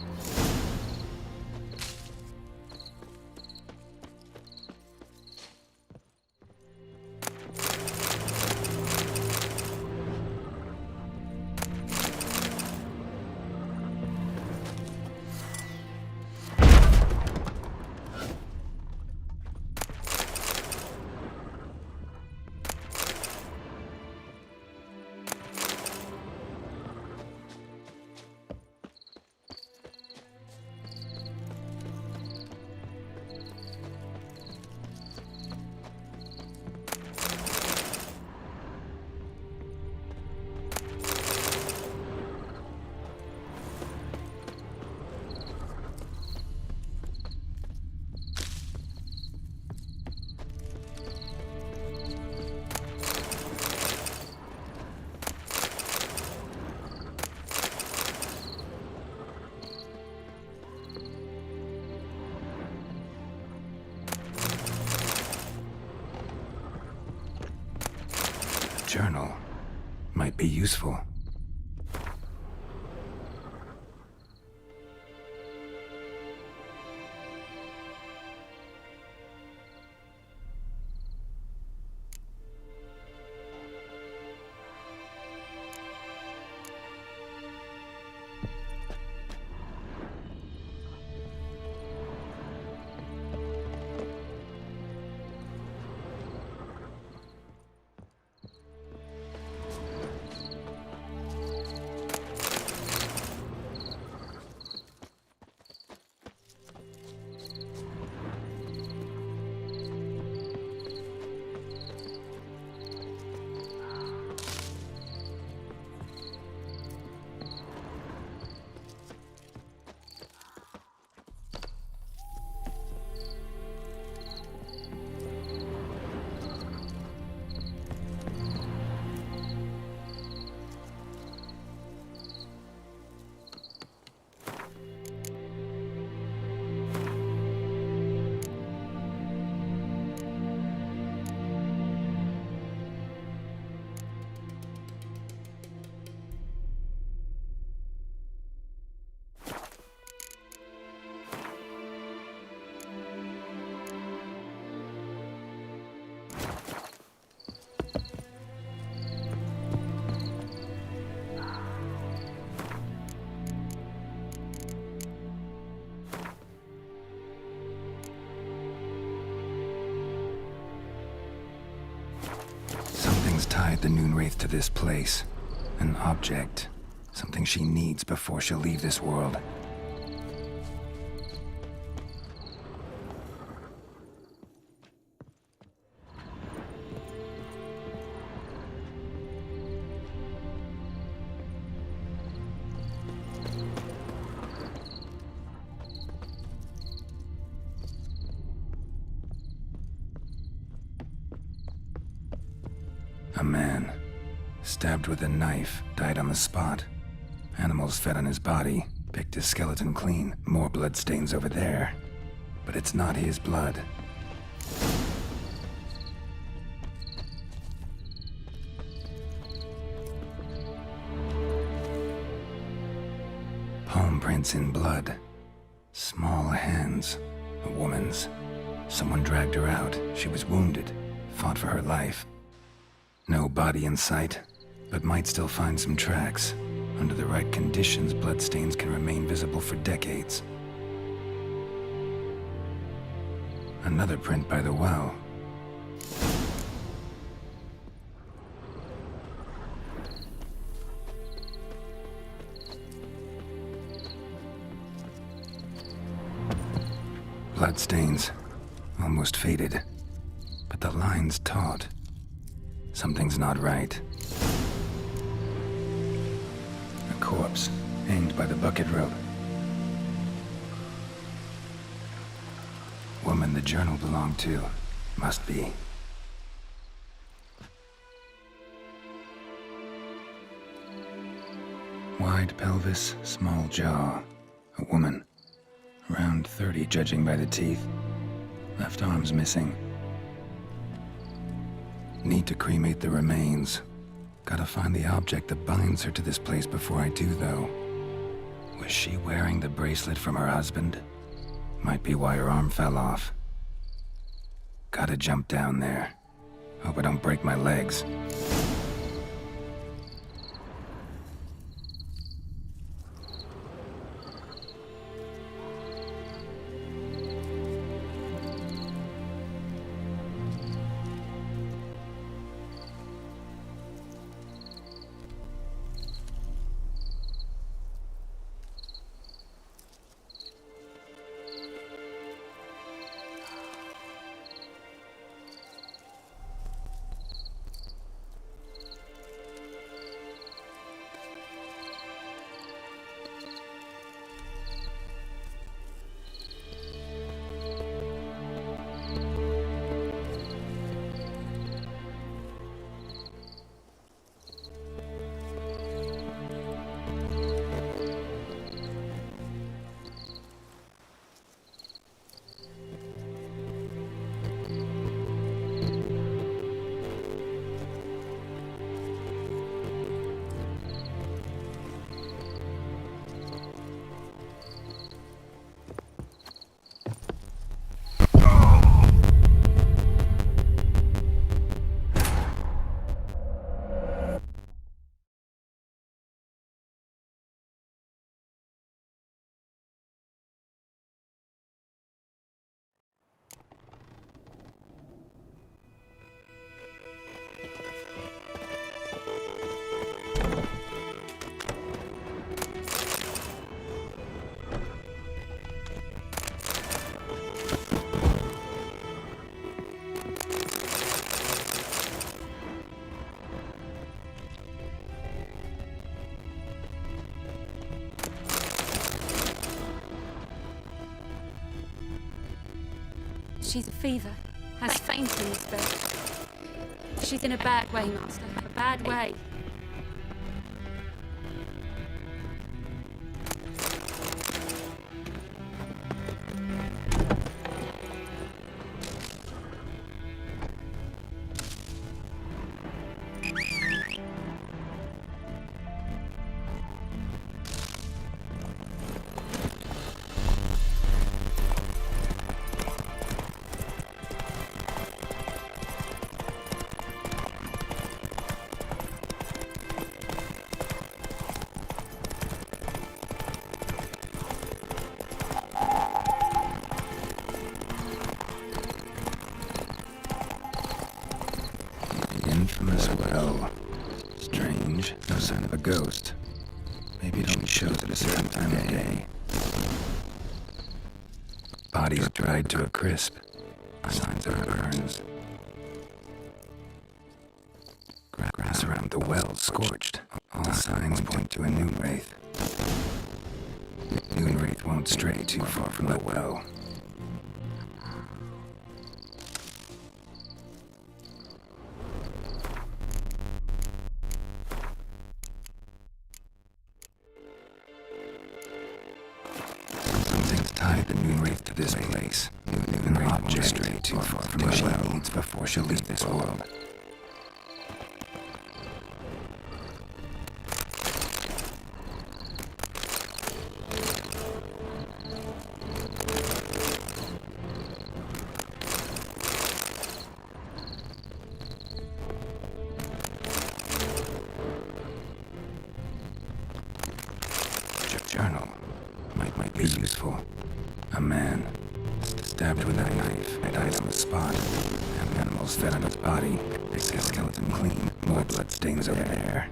Journal might be useful. tied the Noonwraith to this place. An object. Something she needs before she'll leave this world. A man, stabbed with a knife, died on the spot. Animals fed on his body, picked his skeleton clean. More bloodstains over there. But it's not his blood. Palm prints in blood. Small hands. A woman's. Someone dragged her out. She was wounded. Fought for her life. No body in sight, but might still find some tracks. Under the right conditions, bloodstains can remain visible for decades. Another print by the well. Bloodstains, almost faded, but the line's taut. Something's not right. A corpse, hanged by the bucket rope. Woman the journal belonged to. Must be. Wide pelvis, small jaw. A woman. Around 30, judging by the teeth. Left arm's missing. Need to cremate the remains. Gotta find the object that binds her to this place before I do, though. Was she wearing the bracelet from her husband? Might be why her arm fell off. Gotta jump down there. Hope I don't break my legs. She's a fever. Has fainted in this bed. She's in a bad way, Master. A bad way. Strange. No sign of a ghost. Maybe it only shows at a certain time of day. Bodies dried to a crisp. Signs of burns. Grass around the well scorched. All signs point to a noon wraith. Noon wraith won't stray too far from the well. Something's tied the noon wraith to this place. Noon wraith won't stray too far from the well before she'll leave this world. Journal might be useful. A man stabbed with a knife died on the spot. And animals fed on his body. They say skeleton clean. More blood stains over there.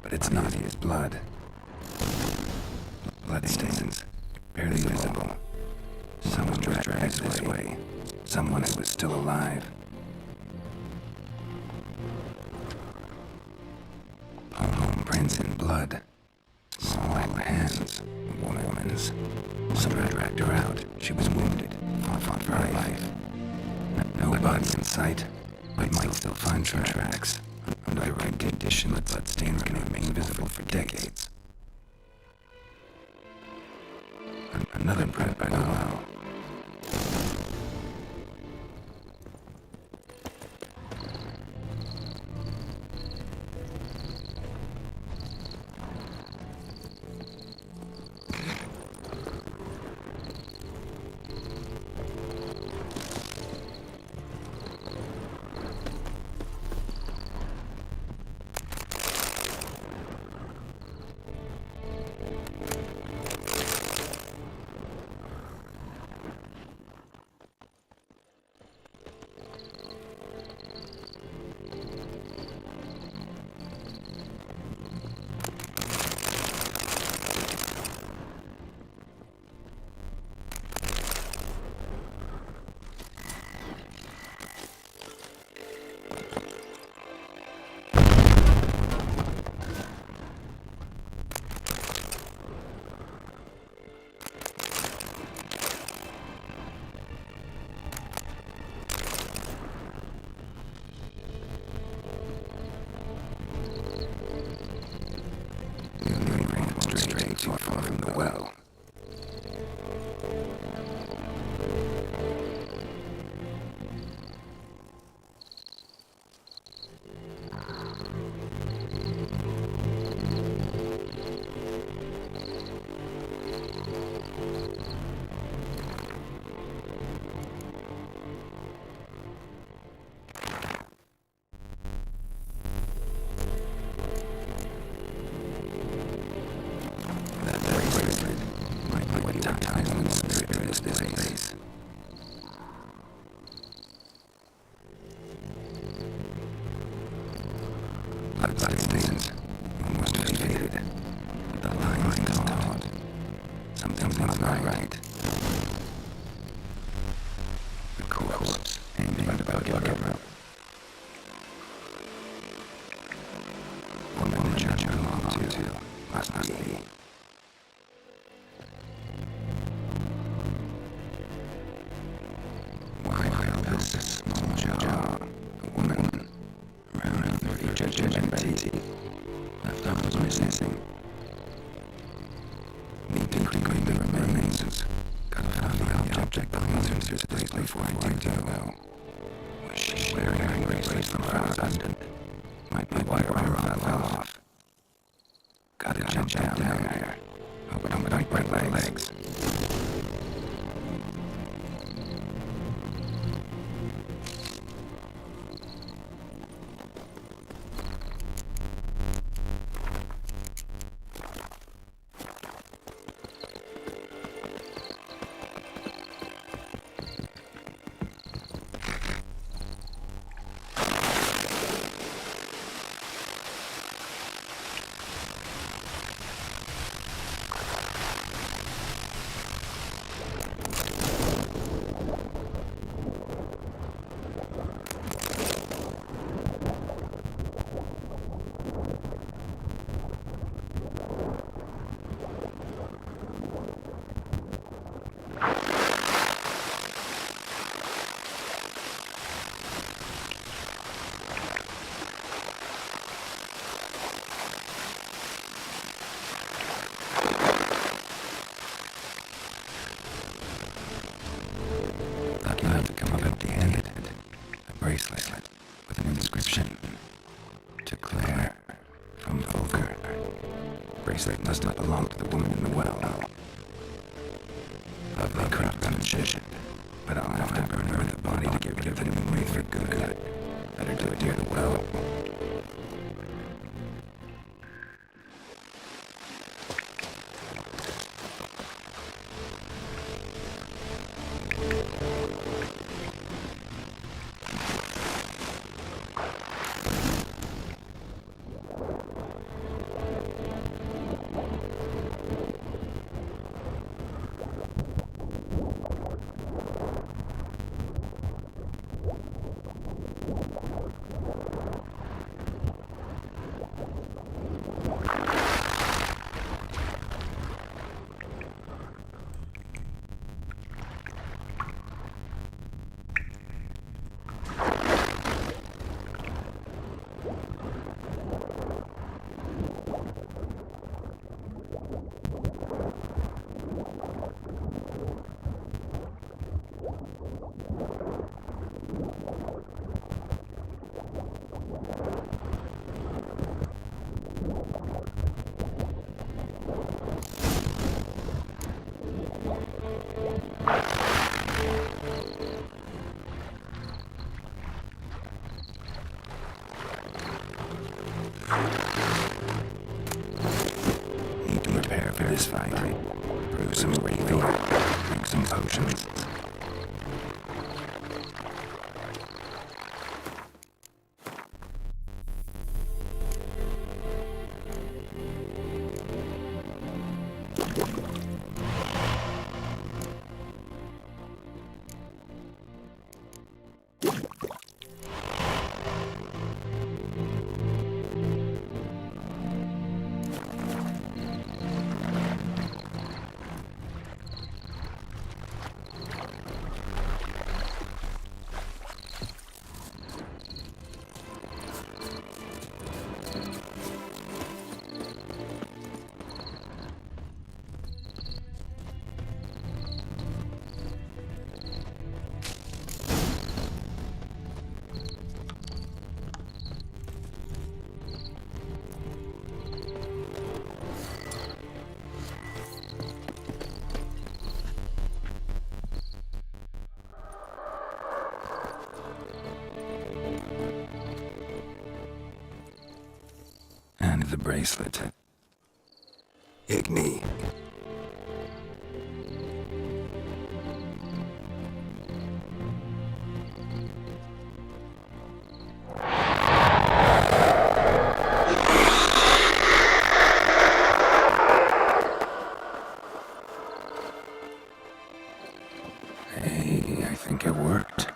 But it's not his blood. Blood stains. Barely visible. Someone dragged this way. Someone who was still alive. Palm prints in blood. Small hands. Woman's. Someone dragged her out. She was wounded. Fought for her life. No body in sight. Might still find tracks. Under the right condition, the bloodstains can remain visible for decades. Another print by the well. Too far from the well. Bloodstains almost faded. The lines taut. Something's not right. The corpse hanging by the bucket rope. Woman the judge belonged to must be. Why is this small jaw? A woman. Around 30 judgment teeth. Left arm was missing. Need to quickly the remains. Gotta find the object belongs into this place before I do well. Was she wearing a bracelet from her husband? Might be why her arm fell off. Gotta jump down there. Hope I don't break my legs. Thought you had to come up empty-handed. A bracelet with an inscription. To Claire, from Volker. Bracelet must not belong to the woman in the well. Lovely craftsmanship, but I'll have to burn her in the body to get rid of the memory for good. Better do it near the well. Need to prepare for this fight. Brew some gravy, drink some potions. And the bracelet. Igni. Hey, I think it worked.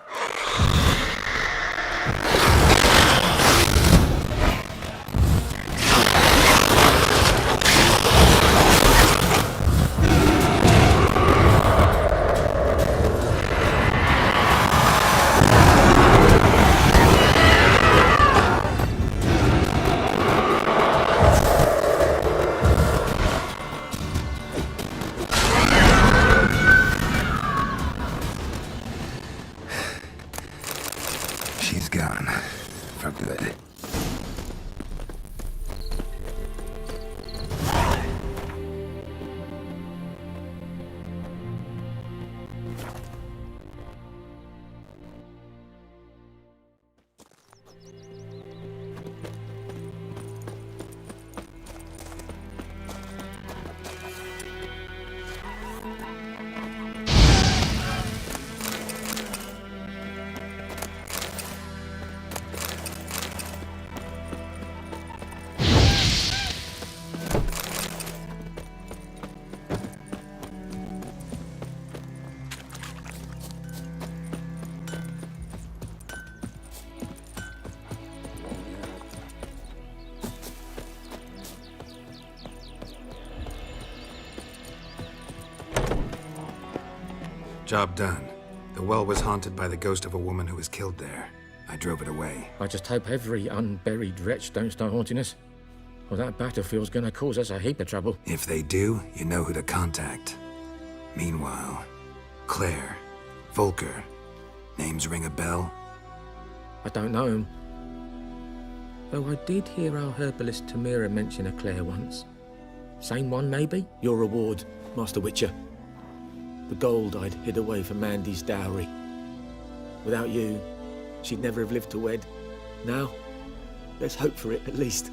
Job done. The well was haunted by the ghost of a woman who was killed there. I drove it away. I just hope every unburied wretch don't start haunting us. Well, that battlefield's gonna cause us a heap of trouble. If they do, you know who to contact. Meanwhile, Claire, Volker, names ring a bell? I don't know him. Though I did hear our herbalist Tamira mention a Claire once. Same one, maybe? Your reward, Master Witcher. The gold I'd hid away for Mandy's dowry. Without you, she'd never have lived to wed. Now, let's hope for it, at least.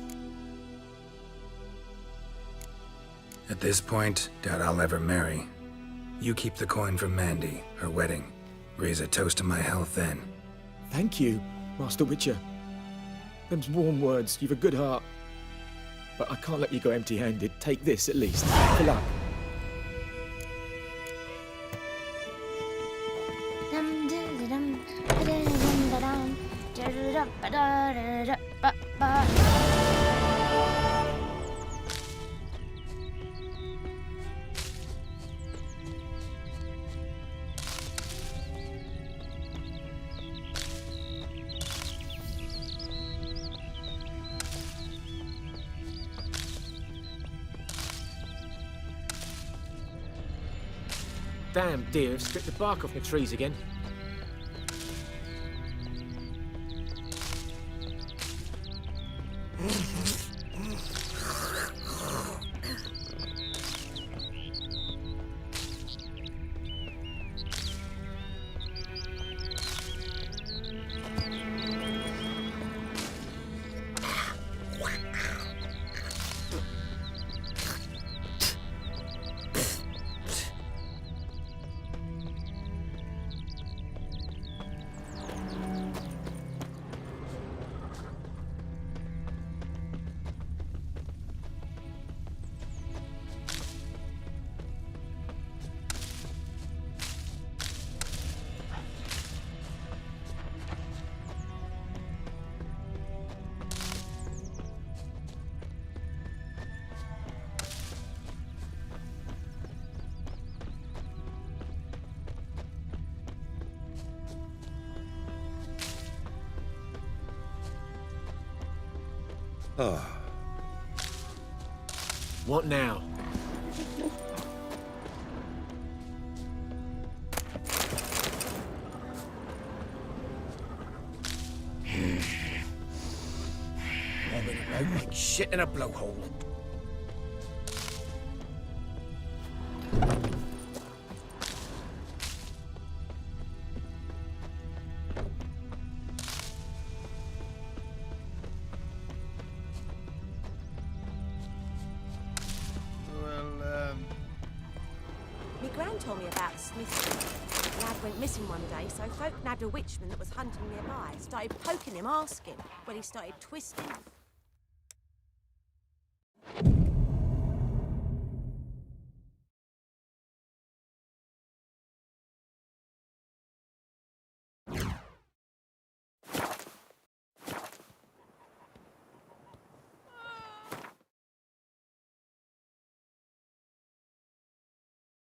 At this point, doubt I'll ever marry. You keep the coin from Mandy, her wedding. Raise a toast to my health then. Thank you, Master Witcher. Them's warm words, you've a good heart. But I can't let you go empty-handed. Take this, at least. Good luck. Damn deer have stripped the bark off the trees again. Oh. What now? Out like shit in a blowhole. My gran told me about the smith. The lad went missing one day, so folk nabbed a witchman that was hunting nearby. Started poking him, asking. Well, he started twisting.